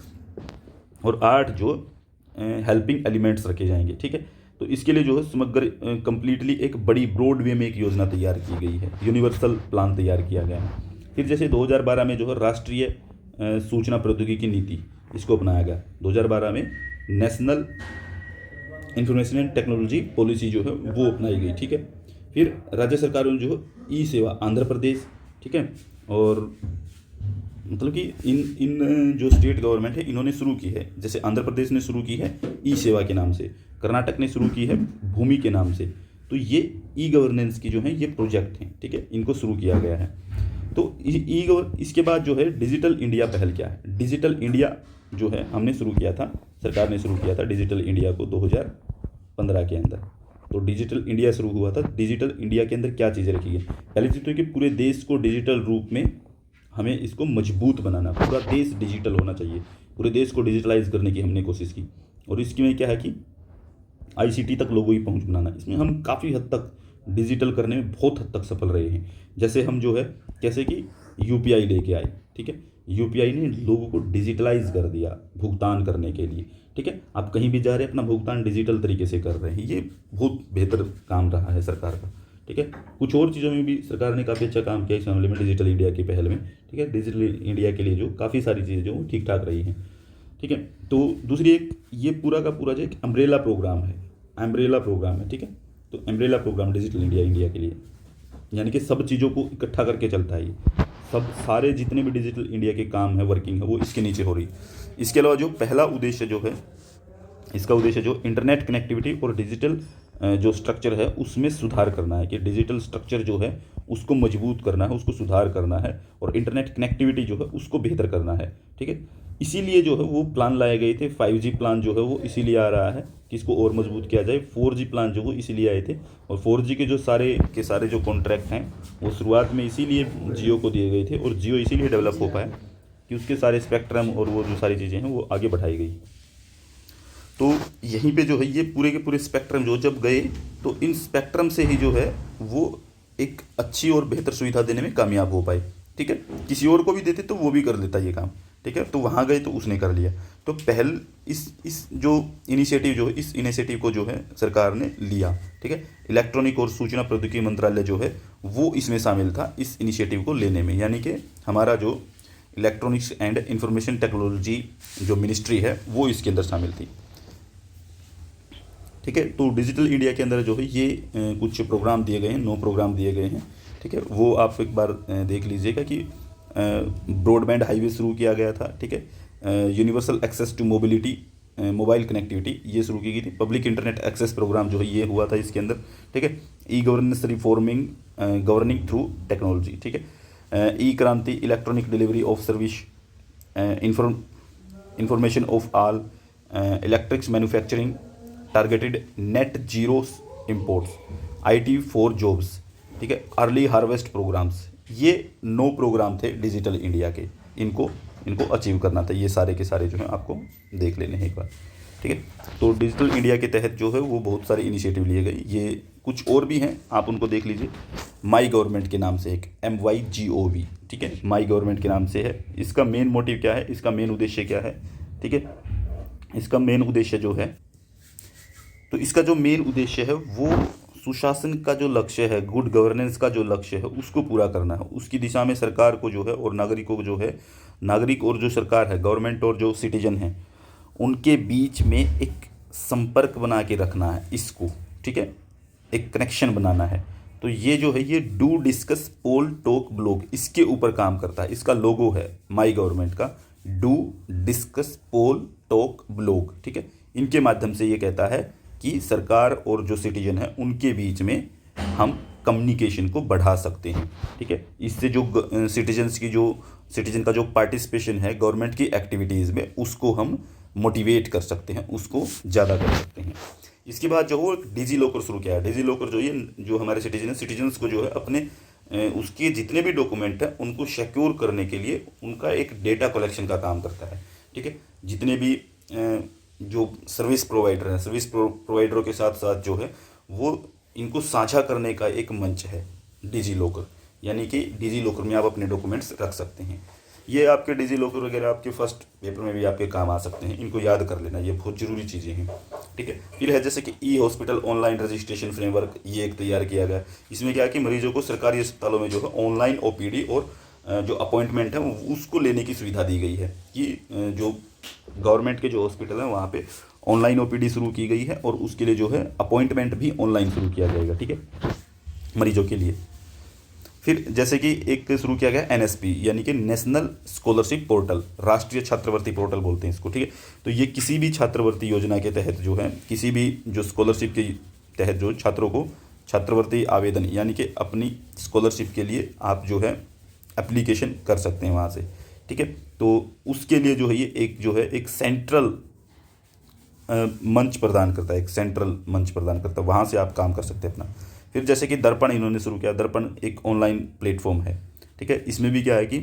और 8 जो हेल्पिंग एलिमेंट्स रखे जाएंगे, ठीक है। तो इसके लिए जो है समग्र कंप्लीटली एक बड़ी ब्रॉड वे में एक योजना तैयार की गई है, यूनिवर्सल प्लान तैयार किया गया है। फिर जैसे 2012 में जो है राष्ट्रीय सूचना प्रौद्योगिकी नीति इसको अपनाया गया। 2012 में national information and technology policy जो है वो अपनाई गई, ठीक है। फिर राज्य सरकारों ने जो है ई सेवा आंध्र प्रदेश, ठीक है, और मतलब कि इन जो स्टेट गवर्नमेंट है इन्होंने शुरू की है। जैसे आंध्र प्रदेश ने शुरू की है ई सेवा के नाम से, कर्नाटक ने शुरू की है भूमि के नाम से। तो ये ई गवर्नेंस की जो है ये प्रोजेक्ट हैं, ठीक है, इनको शुरू किया गया है। तो इसके बाद जो है डिजिटल इंडिया पहल क्या है। डिजिटल इंडिया जो है हमने शुरू किया था, सरकार ने शुरू किया था डिजिटल इंडिया को 2015 के अंदर। तो डिजिटल इंडिया शुरू हुआ था। डिजिटल इंडिया के अंदर क्या चीज़ें रखी है। पहली चीज़ तो है कि पूरे देश को डिजिटल रूप में हमें इसको मजबूत बनाना, पूरा देश डिजिटल होना चाहिए, पूरे देश को डिजिटलाइज करने की हमने कोशिश की। और इसकी में क्या है कि ICT तक लोगों की पहुंच बनाना। इसमें हम काफ़ी हद तक डिजिटल करने में बहुत हद तक सफल रहे हैं। जैसे हम जो है जैसे कि UPI लेके आए, ठीक है, UPI ने लोगों को डिजिटलाइज कर दिया भुगतान करने के लिए, ठीक है। आप कहीं भी जा रहे हैं अपना भुगतान डिजिटल तरीके से कर रहे हैं, ये बहुत बेहतर काम रहा है सरकार का, ठीक है। कुछ और चीज़ों में भी सरकार ने काफ़ी अच्छा काम किया इस मामले में, डिजिटल इंडिया की पहल में, ठीक है। डिजिटल इंडिया के लिए जो काफ़ी सारी चीज़ें जो ठीक ठाक रही हैं, ठीक है। तो दूसरी एक ये पूरा का पूरा जो एक अम्ब्रेला प्रोग्राम है, ठीक है। तो अम्ब्रेला प्रोग्राम डिजिटल इंडिया के लिए, यानी कि सब चीज़ों को इकट्ठा करके चलता है। ये सब सारे जितने भी डिजिटल इंडिया के काम है, वर्किंग है, वो इसके नीचे हो रही है। इसके अलावा जो पहला उद्देश्य जो है, इसका उद्देश्य जो इंटरनेट कनेक्टिविटी और डिजिटल जो स्ट्रक्चर है उसमें सुधार करना है, कि डिजिटल स्ट्रक्चर जो है उसको मजबूत करना है, उसको सुधार करना है, और इंटरनेट कनेक्टिविटी जो है उसको बेहतर करना है, ठीक है। इसीलिए जो है वो प्लान लाए गए थे। 5G प्लान जो है वो इसीलिए आ रहा है कि इसको और मजबूत किया जाए। 4G प्लान जो वो इसीलिए आए थे, और 4G के जो सारे जो कॉन्ट्रैक्ट हैं वो शुरुआत में इसीलिए जियो को दिए गए थे, और जियो इसीलिए डेवलप हो पाया कि उसके सारे स्पेक्ट्रम और वो जो सारी चीज़ें हैं वो आगे बढ़ाई गई। तो यहीं पे जो है ये पूरे के पूरे स्पेक्ट्रम जो जब गए, तो इन स्पेक्ट्रम से ही जो है वो एक अच्छी और बेहतर सुविधा देने में कामयाब हो पाए, ठीक है। किसी और को भी देते तो वो भी कर लेता ये काम, ठीक है। तो वहाँ गए तो उसने कर लिया। तो पहल इस जो इनिशिएटिव जो है, इस इनिशिएटिव को जो है सरकार ने लिया, ठीक है। इलेक्ट्रॉनिक और सूचना प्रौद्योगिकी मंत्रालय जो है वो इसमें शामिल था इस इनिशिएटिव को लेने में, यानी कि हमारा जो इलेक्ट्रॉनिक्स एंड इंफॉर्मेशन टेक्नोलॉजी जो मिनिस्ट्री है वो इसके अंदर शामिल थी, ठीक है। तो डिजिटल इंडिया के अंदर जो है ये कुछ प्रोग्राम दिए गए हैं, 9 प्रोग्राम दिए गए हैं, ठीक है। वो आप एक बार देख लीजिएगा कि ब्रॉडबैंड हाईवे शुरू किया गया था, ठीक है। Universal access to mobility, mobile connectivity ये शुरू की गई थी। पब्लिक इंटरनेट एक्सेस प्रोग्राम जो है ये हुआ था इसके अंदर, ठीक है। E governance reforming governing through technology, ठीक है। ई क्रांति electronic delivery of service, information of all, electrics manufacturing, targeted net zero imports, IT for jobs, ठीक है। अर्ली हार्वेस्ट प्रोग्राम्स, ये 9 प्रोग्राम थे डिजिटल इंडिया के। इनको अचीव करना था। ये सारे के सारे जो हैं आपको देख लेने हैं एक बार, ठीक है। तो डिजिटल इंडिया के तहत जो है वो बहुत सारे इनिशिएटिव लिए गए। ये कुछ और भी हैं, आप उनको देख लीजिए। माई गवर्नमेंट के नाम से एक MYGOV, ठीक है, माई गवर्नमेंट के नाम से है। इसका मेन मोटिव क्या है, इसका मेन उद्देश्य क्या है, ठीक है। इसका मेन उद्देश्य जो है, तो इसका जो मेन उद्देश्य है वो सुशासन का जो लक्ष्य है, गुड गवर्नेंस का जो लक्ष्य है उसको पूरा करना है। उसकी दिशा में सरकार को जो है और नागरिकों को जो है, नागरिक और जो सरकार है, गवर्नमेंट और जो सिटीजन हैं, उनके बीच में एक संपर्क बना के रखना है इसको, ठीक है, एक कनेक्शन बनाना है। तो ये जो है ये do discuss poll talk blog इसके ऊपर काम करता है। इसका लोगो है माई गवर्नमेंट का, do, discuss, poll, talk, blog, ठीक है। इनके माध्यम से ये कहता है कि सरकार और जो सिटीजन है उनके बीच में हम कम्युनिकेशन को बढ़ा सकते हैं, ठीक है। इससे जो सिटीजन का जो पार्टिसिपेशन है गवर्नमेंट की एक्टिविटीज़ में, उसको हम मोटिवेट कर सकते हैं, उसको ज़्यादा कर सकते हैं। इसके बाद जो वो डिजी लॉकर शुरू किया है। डिजी लॉकर जो ये जो हमारे सिटीजन्स को जो है अपने उसके जितने भी डॉक्यूमेंट हैं उनको सिक्योर करने के लिए उनका एक डेटा कलेक्शन का काम करता है, ठीक है। जितने भी जो सर्विस प्रोवाइडर हैं, सर्विस प्रोवाइडरों के साथ साथ जो है वो इनको साझा करने का एक मंच है डिजी लॉकर। यानी कि डिजी लॉकर में आप अपने डॉक्यूमेंट्स रख सकते हैं। ये आपके डिजी लॉकर वगैरह आपके फर्स्ट पेपर में भी आपके काम आ सकते हैं, इनको याद कर लेना, ये बहुत ज़रूरी चीज़ें हैं, ठीक है। फिर है जैसे कि ई हॉस्पिटल ऑनलाइन रजिस्ट्रेशन फ्रेमवर्क, ये एक तैयार किया गया। इसमें क्या है कि मरीजों को सरकारी अस्पतालों में जो है ऑनलाइन ओपीडी और जो अपॉइंटमेंट है उसको लेने की सुविधा दी गई है कि जो गवर्नमेंट के जो हॉस्पिटल हैं वहाँ पे ऑनलाइन ओपीडी शुरू की गई है और उसके लिए जो है अपॉइंटमेंट भी ऑनलाइन शुरू किया जाएगा, ठीक है, मरीजों के लिए। फिर जैसे कि एक शुरू किया गया एनएसपी, यानी कि नेशनल स्कॉलरशिप पोर्टल, राष्ट्रीय छात्रवृत्ति पोर्टल बोलते हैं इसको, ठीक है। तो ये किसी भी छात्रवृत्ति योजना के तहत जो है, किसी भी जो स्कॉलरशिप के तहत जो छात्रों को छात्रवृत्ति आवेदन यानी कि अपनी स्कॉलरशिप के लिए आप जो है एप्लीकेशन कर सकते हैं वहाँ से, ठीक है। तो उसके लिए जो है ये एक सेंट्रल मंच प्रदान करता है, एक सेंट्रल मंच प्रदान करता है, वहाँ से आप काम कर सकते हैं अपना। फिर जैसे कि दर्पण इन्होंने शुरू किया। दर्पण एक ऑनलाइन प्लेटफॉर्म है, ठीक है। इसमें भी क्या है कि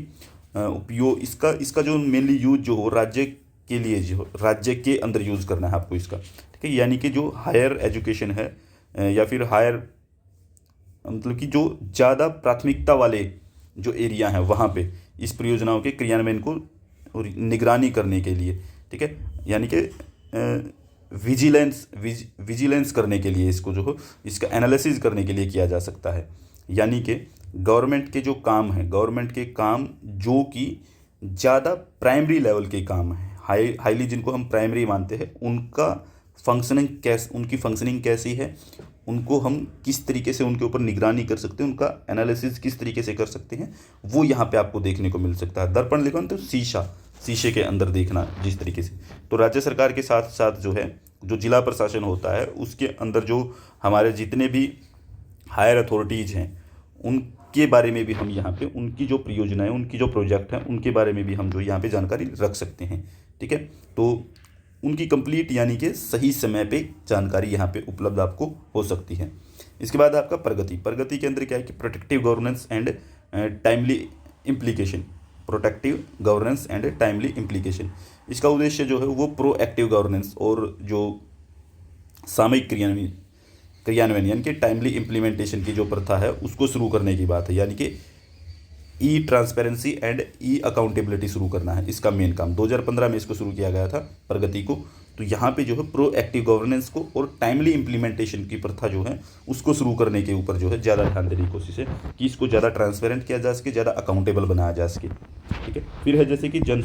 उपयोग इसका जो मेनली यूज जो हो राज्य के लिए, जो राज्य के अंदर यूज़ करना है आपको इसका, ठीक है। यानी कि जो हायर एजुकेशन है या फिर हायर मतलब कि जो ज़्यादा प्राथमिकता वाले जो एरिया हैं वहाँ पे इस परियोजनाओं के क्रियान्वयन को और निगरानी करने के लिए, ठीक है, यानी कि विजिलेंस करने के लिए इसको जो हो इसका एनालिसिस करने के लिए किया जा सकता है। यानी कि गवर्नमेंट के जो काम हैं, गवर्नमेंट के काम जो कि ज़्यादा प्राइमरी लेवल के काम हैं, हाईली जिनको हम प्राइमरी मानते हैं, उनकी फंक्शनिंग कैसी है, उनको हम किस तरीके से उनके ऊपर निगरानी कर सकते हैं, उनका एनालिसिस किस तरीके से कर सकते हैं, वो यहाँ पे आपको देखने को मिल सकता है। दर्पण लिखो तो शीशे के अंदर देखना जिस तरीके से। तो राज्य सरकार के साथ साथ जो है जो जिला प्रशासन होता है उसके अंदर जो हमारे जितने भी हायर अथॉरिटीज़ हैं उनके बारे में भी हम यहाँ पे उनकी जो परियोजनाएं, उनकी जो प्रोजेक्ट हैं उनके बारे में भी हम जो यहाँ पे जानकारी रख सकते हैं, ठीक है। तो उनकी कंप्लीट यानी कि सही समय पे जानकारी यहाँ पे उपलब्ध आपको हो सकती है। इसके बाद आपका प्रगति के अंदर क्या है कि protective governance and timely implication. इसका उद्देश्य जो है वो प्रोएक्टिव गवर्नेंस और जो सामयिक क्रियान्वयन यानी कि टाइमली इम्प्लीमेंटेशन की जो प्रथा है उसको शुरू करने की बात है। यानी कि ई ट्रांसपेरेंसी एंड ई अकाउंटेबिलिटी शुरू करना है, इसका मेन काम 2015 में इसको शुरू किया गया था प्रगति को। तो यहाँ पे जो है प्रोएक्टिव गवर्नेंस को और टाइमली इम्प्लीमेंटेशन की प्रथा जो है उसको शुरू करने के ऊपर जो है ज़्यादा ध्यान देने की कोशिश है कि इसको ज़्यादा ट्रांसपेरेंट किया जा सके, ज़्यादा अकाउंटेबल बनाया जा सके, ठीक है। फिर है जैसे कि जन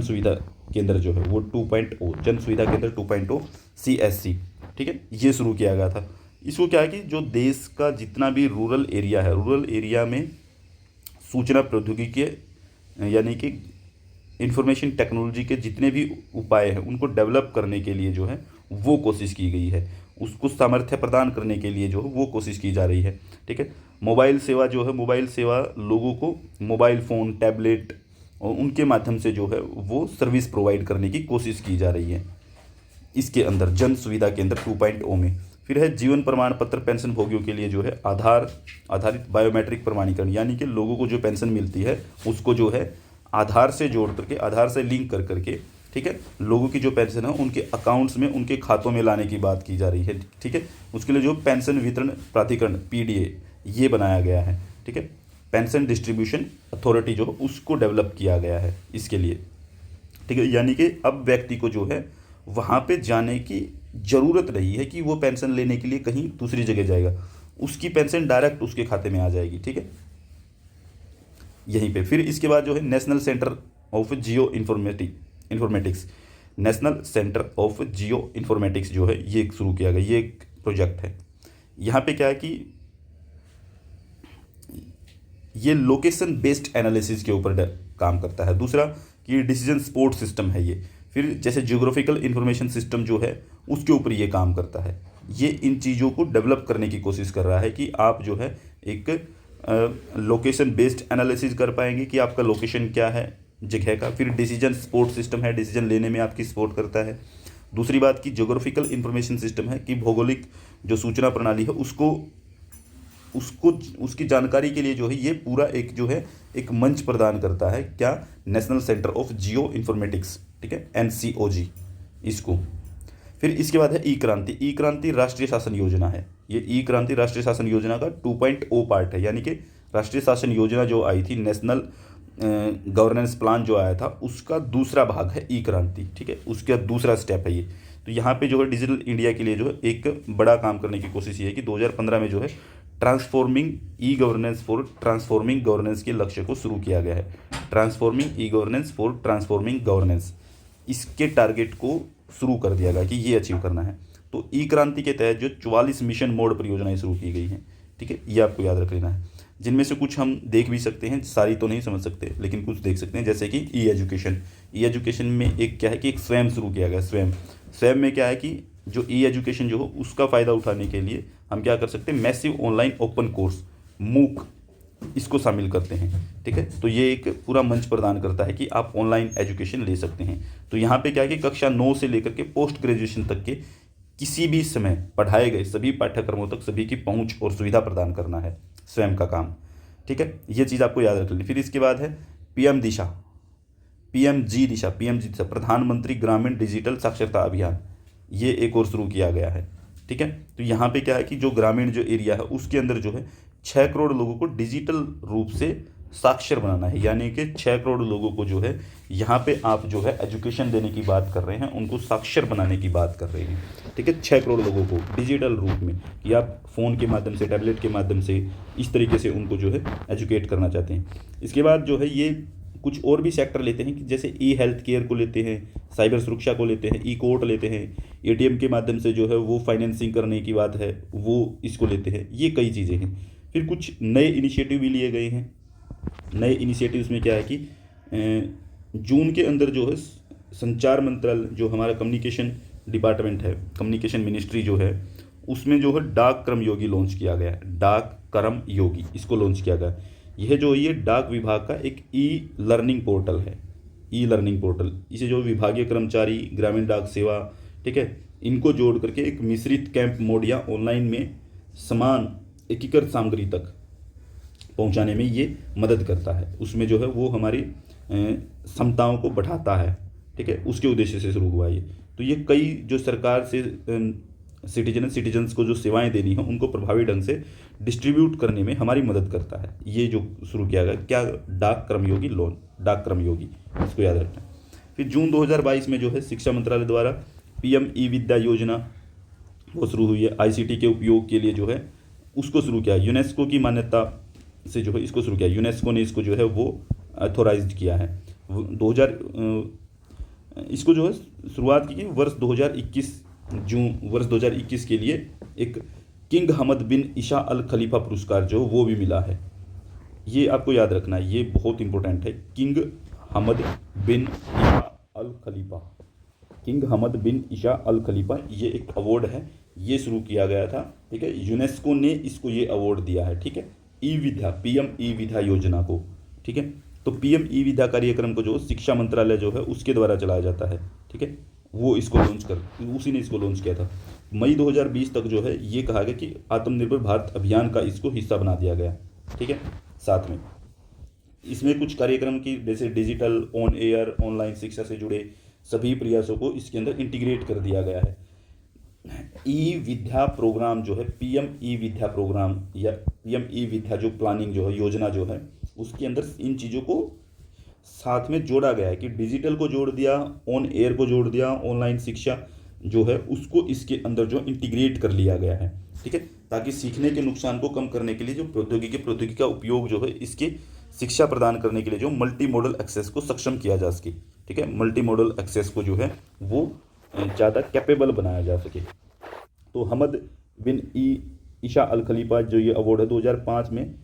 सुविधा केंद्र जो है वो 2.0 जन सुविधा केंद्र 2.0 CSC, ठीक है, ये शुरू किया गया था। इसको क्या है कि जो देश का जितना भी रूरल एरिया है, रूरल एरिया में सूचना प्रौद्योगिकी के यानी कि इंफॉर्मेशन टेक्नोलॉजी के जितने भी उपाय हैं उनको डेवलप करने के लिए जो है वो कोशिश की गई है, उसको सामर्थ्य प्रदान करने के लिए जो है वो कोशिश की जा रही है, ठीक है। मोबाइल सेवा लोगों को मोबाइल फ़ोन, टैबलेट और उनके माध्यम से जो है वो सर्विस प्रोवाइड करने की कोशिश की जा रही है इसके अंदर जन सुविधा केंद्र 2.0 में। फिर है जीवन प्रमाण पत्र पेंशन भोगियों के लिए जो है आधारित बायोमेट्रिक प्रमाणीकरण, यानी कि लोगों को जो पेंशन मिलती है उसको जो है आधार से जोड़ करके, आधार से लिंक कर करके, ठीक है, लोगों की जो पेंशन है उनके अकाउंट्स में, उनके खातों में लाने की बात की जा रही है, ठीक है। उसके लिए जो पेंशन वितरण प्राधिकरण PDA ये बनाया गया है, ठीक है, पेंशन डिस्ट्रीब्यूशन अथॉरिटी जो उसको डेवलप किया गया है इसके लिए, ठीक है। यानी कि अब व्यक्ति को जो है वहाँ पे जाने की ज़रूरत नहीं है कि वो पेंशन लेने के लिए कहीं दूसरी जगह जाएगा, उसकी पेंशन डायरेक्ट उसके खाते में आ जाएगी, ठीक है, यहीं पे। फिर इसके बाद जो है national centre of geo informatics, national centre of geo informatics जो है ये शुरू किया गया, ये एक प्रोजेक्ट है। यहाँ पे क्या है कि ये लोकेशन बेस्ड एनालिसिस के ऊपर काम करता है। दूसरा कि डिसीजन सपोर्ट सिस्टम है ये। फिर जैसे जियोग्राफिकल इंफॉर्मेशन सिस्टम जो है उसके ऊपर ये काम करता है। ये इन चीज़ों को डेवलप करने की कोशिश कर रहा है कि आप जो है एक लोकेशन बेस्ड एनालिसिस कर पाएंगे कि आपका लोकेशन क्या है जगह का। फिर डिसीजन सपोर्ट सिस्टम है, डिसीजन लेने में आपकी सपोर्ट करता है। दूसरी बात की जियोग्राफिकल इंफॉर्मेशन सिस्टम है कि भौगोलिक जो सूचना प्रणाली है उसको उसको उसकी जानकारी के लिए जो है ये पूरा एक जो है एक मंच प्रदान करता है। क्या? National centre of geo informatics, ठीक है, NCOG इसको। फिर इसके बाद है ई क्रांति। ई क्रांति राष्ट्रीय शासन योजना है। ये ई क्रांति राष्ट्रीय शासन योजना का 2.0 पार्ट है, यानी कि राष्ट्रीय शासन योजना जो आई थी, नेशनल गवर्नेंस प्लान जो आया था, उसका दूसरा भाग है ई क्रांति, ठीक है, उसका दूसरा स्टेप है ये। तो यहाँ पे जो है डिजिटल इंडिया के लिए जो है एक बड़ा काम करने की कोशिश ये है कि 2015 में जो है transforming e governance for transforming governance के लक्ष्य को शुरू किया गया है। Transforming e governance for transforming governance, इसके टारगेट को शुरू कर दिया गया कि ये अचीव करना है। तो ई क्रांति के तहत जो 44 मिशन मोड परियोजनाएं शुरू की गई हैं, ठीक है, ये आपको याद रख लेना है। जिनमें से कुछ हम देख भी सकते हैं, सारी तो नहीं समझ सकते लेकिन कुछ देख सकते हैं, जैसे कि ई एजुकेशन। ई एजुकेशन में एक क्या है कि एक स्वयं शुरू किया गया। स्वयं में क्या है कि जो ई एजुकेशन जो हो उसका फ़ायदा उठाने के लिए हम क्या कर सकते हैं, मैसिव ऑनलाइन ओपन कोर्स मूक इसको शामिल करते हैं, ठीक है। तो ये एक पूरा मंच प्रदान करता है कि आप ऑनलाइन एजुकेशन ले सकते हैं। तो यहाँ पे क्या है कि कक्षा 9 से लेकर के पोस्ट ग्रेजुएशन तक के किसी भी समय पढ़ाए गए सभी पाठ्यक्रमों तक सभी की पहुँच और सुविधा प्रदान करना है स्वयं का काम, ठीक है। ये चीज़ आपको याद रख लेनी। फिर इसके बाद है PM दिशा, PMG दिशा, प्रधानमंत्री ग्रामीण डिजिटल साक्षरता अभियान। ये एक और शुरू किया गया है, ठीक है। तो यहाँ पे क्या है कि जो ग्रामीण जो एरिया है उसके अंदर जो है 6 करोड़ लोगों को डिजिटल रूप से साक्षर बनाना है, यानी कि 6 करोड़ लोगों को जो है यहाँ पे आप जो है एजुकेशन देने की बात कर रहे हैं, उनको साक्षर बनाने की बात कर रहे हैं, ठीक है। 6 करोड़ लोगों को डिजिटल रूप में कि आप फ़ोन के माध्यम से, टैबलेट के माध्यम से इस तरीके से उनको जो है एजुकेट करना चाहते हैं। इसके बाद जो है ये कुछ और भी सेक्टर लेते हैं कि जैसे ई हेल्थ केयर को लेते हैं, साइबर सुरक्षा को लेते हैं, ई कोर्ट लेते हैं, ATM के माध्यम से जो है वो फाइनेंसिंग करने की बात है वो इसको लेते हैं। ये कई चीज़ें हैं। फिर कुछ नए इनिशिएटिव भी लिए गए हैं। नए इनिशिएटिव्स में क्या है कि जून के अंदर जो है संचार मंत्रालय जो हमारा कम्युनिकेशन डिपार्टमेंट है, कम्युनिकेशन मिनिस्ट्री जो है, उसमें जो है डाक कर्म योगी लॉन्च किया गया है। डाक कर्म योगी इसको लॉन्च किया गया। यह जो ये डाक विभाग का एक ई लर्निंग पोर्टल है, ई लर्निंग पोर्टल। इसे जो विभागीय कर्मचारी, ग्रामीण डाक सेवा, ठीक है, इनको जोड़ करके एक मिश्रित कैंप मोड या ऑनलाइन में समान एकीकृत सामग्री तक पहुंचाने में ये मदद करता है। उसमें जो है वो हमारी क्षमताओं को बढ़ाता है, ठीक है, उसके उद्देश्य से शुरू हुआ ये। तो ये कई जो सरकार से सिटीजन्स को जो सेवाएं देनी है उनको प्रभावी ढंग से डिस्ट्रीब्यूट करने में हमारी मदद करता है। ये जो शुरू किया गया क्या, डाक कर्मयोगी लोन, डाक कर्मयोगी, इसको याद रखना। फिर जून 2022 में जो है शिक्षा मंत्रालय द्वारा PM ई विद्या योजना वो शुरू हुई है। ICT के उपयोग के लिए जो है उसको शुरू किया। यूनेस्को की मान्यता से जो है इसको शुरू किया। यूनेस्को ने इसको जो है वो अथोराइज्ड किया है। 2000 इसको जो है शुरुआत की वर्ष 2021 के लिए एक किंग हमद बिन ईसा अल खलीफा पुरस्कार जो वो भी मिला है। ये आपको याद रखना है, ये बहुत इंपॉर्टेंट है। किंग हमद बिन ईसा अल खलीफा, किंग हमद बिन ईसा अल खलीफा, ये एक अवार्ड है, ये शुरू किया गया था, ठीक है। यूनेस्को ने इसको ये अवार्ड दिया है, ठीक है, ई विद्या, PM ई विद्या योजना को, ठीक है। तो PM ई विद्या कार्यक्रम को जो शिक्षा मंत्रालय जो है उसके द्वारा चलाया जाता है, ठीक है। वो इसको उसी ने इसको लॉन्च किया था। मई 2020 तक जो है ये कहा गया कि आत्मनिर्भर भारत अभियान का इसको हिस्सा बना दिया गया, ठीक है। साथ में इसमें कुछ कार्यक्रम की जैसे डिजिटल, ऑन एयर, ऑनलाइन शिक्षा से जुड़े सभी प्रयासों को इसके अंदर इंटीग्रेट कर दिया गया है। ई विद्या प्रोग्राम जो है, PM ई विद्या प्रोग्राम या PM ई विद्या जो प्लानिंग जो है, योजना जो है, उसके अंदर इन चीज़ों को साथ में जोड़ा गया है कि डिजिटल को जोड़ दिया, ऑन एयर को जोड़ दिया, ऑनलाइन शिक्षा जो है उसको इसके अंदर जो इंटीग्रेट कर लिया गया है, ठीक है, ताकि सीखने के नुकसान को कम करने के लिए जो प्रौद्योगिकी का उपयोग जो है इसकी शिक्षा प्रदान करने के लिए जो मल्टी मॉडल एक्सेस को सक्षम किया जा सके, ठीक है, मल्टी मॉडल एक्सेस को जो है वो ज़्यादा कैपेबल बनाया जा सके। तो हमद बिन ईसा अल खलीफा जो ये अवार्ड है 2005 में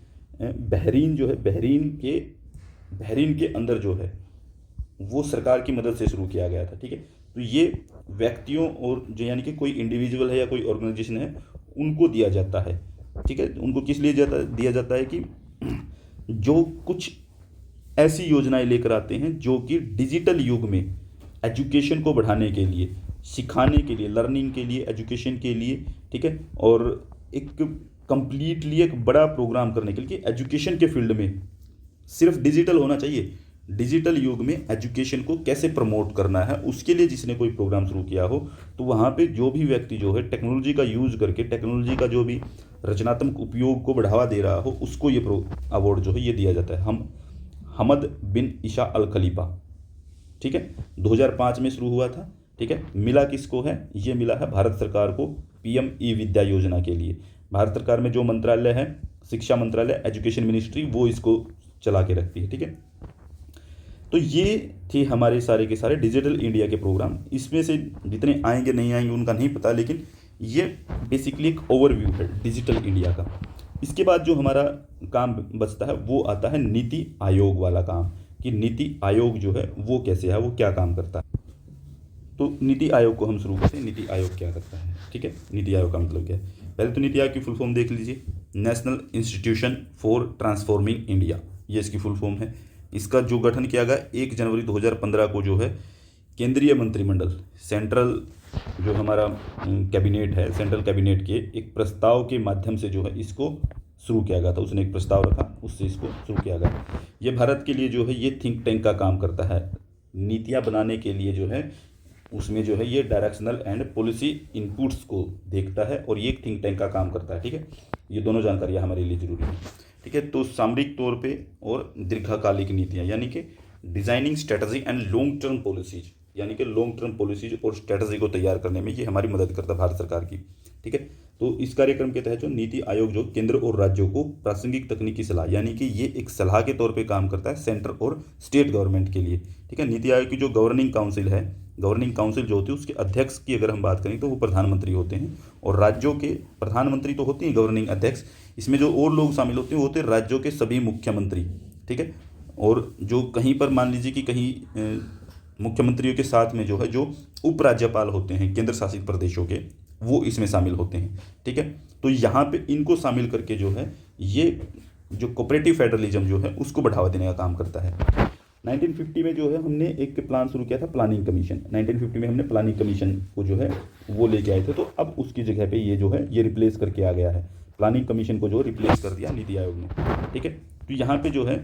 बहरीन जो है, बहरीन के अंदर जो है वो सरकार की मदद से शुरू किया गया था। ठीक है, तो ये व्यक्तियों और जो यानी कि कोई इंडिविजुअल है या कोई ऑर्गेनाइजेशन है उनको दिया जाता है। ठीक है, उनको किस लिए दिया जाता है कि जो कुछ ऐसी योजनाएं लेकर आते हैं जो कि डिजिटल युग में एजुकेशन को बढ़ाने के लिए, सिखाने के लिए, लर्निंग के लिए, एजुकेशन के लिए, ठीक है, और एक कंप्लीटली एक बड़ा प्रोग्राम करने के लिए एजुकेशन के फील्ड में सिर्फ डिजिटल होना चाहिए। डिजिटल युग में एजुकेशन को कैसे प्रमोट करना है उसके लिए जिसने कोई प्रोग्राम शुरू किया हो, तो वहाँ पे जो भी व्यक्ति जो है टेक्नोलॉजी का यूज़ करके टेक्नोलॉजी का जो भी रचनात्मक उपयोग को बढ़ावा दे रहा हो उसको ये अवार्ड जो है ये दिया जाता है। हम हमद बिन ईशा अल खलीफा, ठीक है, 2005 में शुरू हुआ था। ठीक है, मिला किसको है? ये मिला है भारत सरकार को पीएम ई विद्या योजना के लिए। भारत सरकार में जो मंत्रालय है, शिक्षा मंत्रालय, एजुकेशन मिनिस्ट्री, वो इसको चला के रखती है। ठीक है, तो ये थे हमारे सारे के सारे डिजिटल इंडिया के प्रोग्राम। इसमें से जितने आएंगे नहीं आएंगे उनका नहीं पता, लेकिन ये बेसिकली एक ओवरव्यू है डिजिटल इंडिया का। इसके बाद जो हमारा काम बचता है वो आता है नीति आयोग वाला काम, कि नीति आयोग जो है वो कैसे है, वो क्या काम करता है। तो नीति आयोग को हम शुरू करते हैं। नीति आयोग क्या करता है? ठीक है, नीति आयोग का मतलब क्या है? पहले तो नीति आयोग की फुल फॉर्म देख लीजिए, national institution for transforming India, ये इसकी फुल फॉर्म है। इसका जो गठन किया गया 1 जनवरी 2015 को जो है केंद्रीय मंत्रिमंडल, सेंट्रल जो हमारा कैबिनेट है, सेंट्रल कैबिनेट के एक प्रस्ताव के माध्यम से जो है इसको शुरू किया गया था। उसने एक प्रस्ताव रखा, उससे इसको शुरू किया गया। ये भारत के लिए जो है ये थिंक टैंक का काम करता है। नीतियाँ बनाने के लिए जो है उसमें जो है ये डायरेक्शनल एंड पॉलिसी इनपुट्स को देखता है और ये एक थिंक टैंक का काम करता है। ठीक है, ये दोनों जानकारियाँ हमारे लिए जरूरी है। ठीक है, तो सामरिक तौर पे और दीर्घकालिक नीतियाँ, यानी कि designing strategy and long term policies, यानी कि लॉन्ग टर्म पॉलिसीज और स्ट्रेटजी को तैयार करने में ये हमारी मदद करता है भारत सरकार की। ठीक है, तो इस कार्यक्रम के तहत जो नीति आयोग जो केंद्र और राज्यों को प्रासंगिक तकनीकी सलाह, यानी कि ये एक सलाह के तौर पे काम करता है सेंटर और स्टेट गवर्नमेंट के लिए। ठीक है, नीति आयोग की जो गवर्निंग काउंसिल है, गवर्निंग काउंसिल जो होती है उसके अध्यक्ष की अगर हम बात करें तो वो प्रधानमंत्री होते हैं, और राज्यों के प्रधानमंत्री तो होते हैं गवर्निंग अध्यक्ष। इसमें जो और लोग शामिल होते हैं वो होते हैं राज्यों के सभी मुख्यमंत्री। ठीक है, और जो कहीं पर मान लीजिए कि कहीं मुख्यमंत्रियों के साथ में जो है जो उपराज्यपाल होते हैं केंद्र शासित प्रदेशों के, वो इसमें शामिल होते हैं। ठीक है, तो यहाँ पे इनको शामिल करके जो है ये जो कोऑपरेटिव फेडरलिज्म जो है उसको बढ़ावा देने का काम करता है। 1950 में जो है हमने एक प्लान शुरू किया था, प्लानिंग कमीशन। 1950 में हमने प्लानिंग कमीशन को जो है वो लेके आए थे, तो अब उसकी जगह पे ये जो है ये रिप्लेस करके आ गया है। प्लानिंग कमीशन को जो रिप्लेस कर दिया नीति आयोग ने। ठीक है, तो यहाँ पे जो है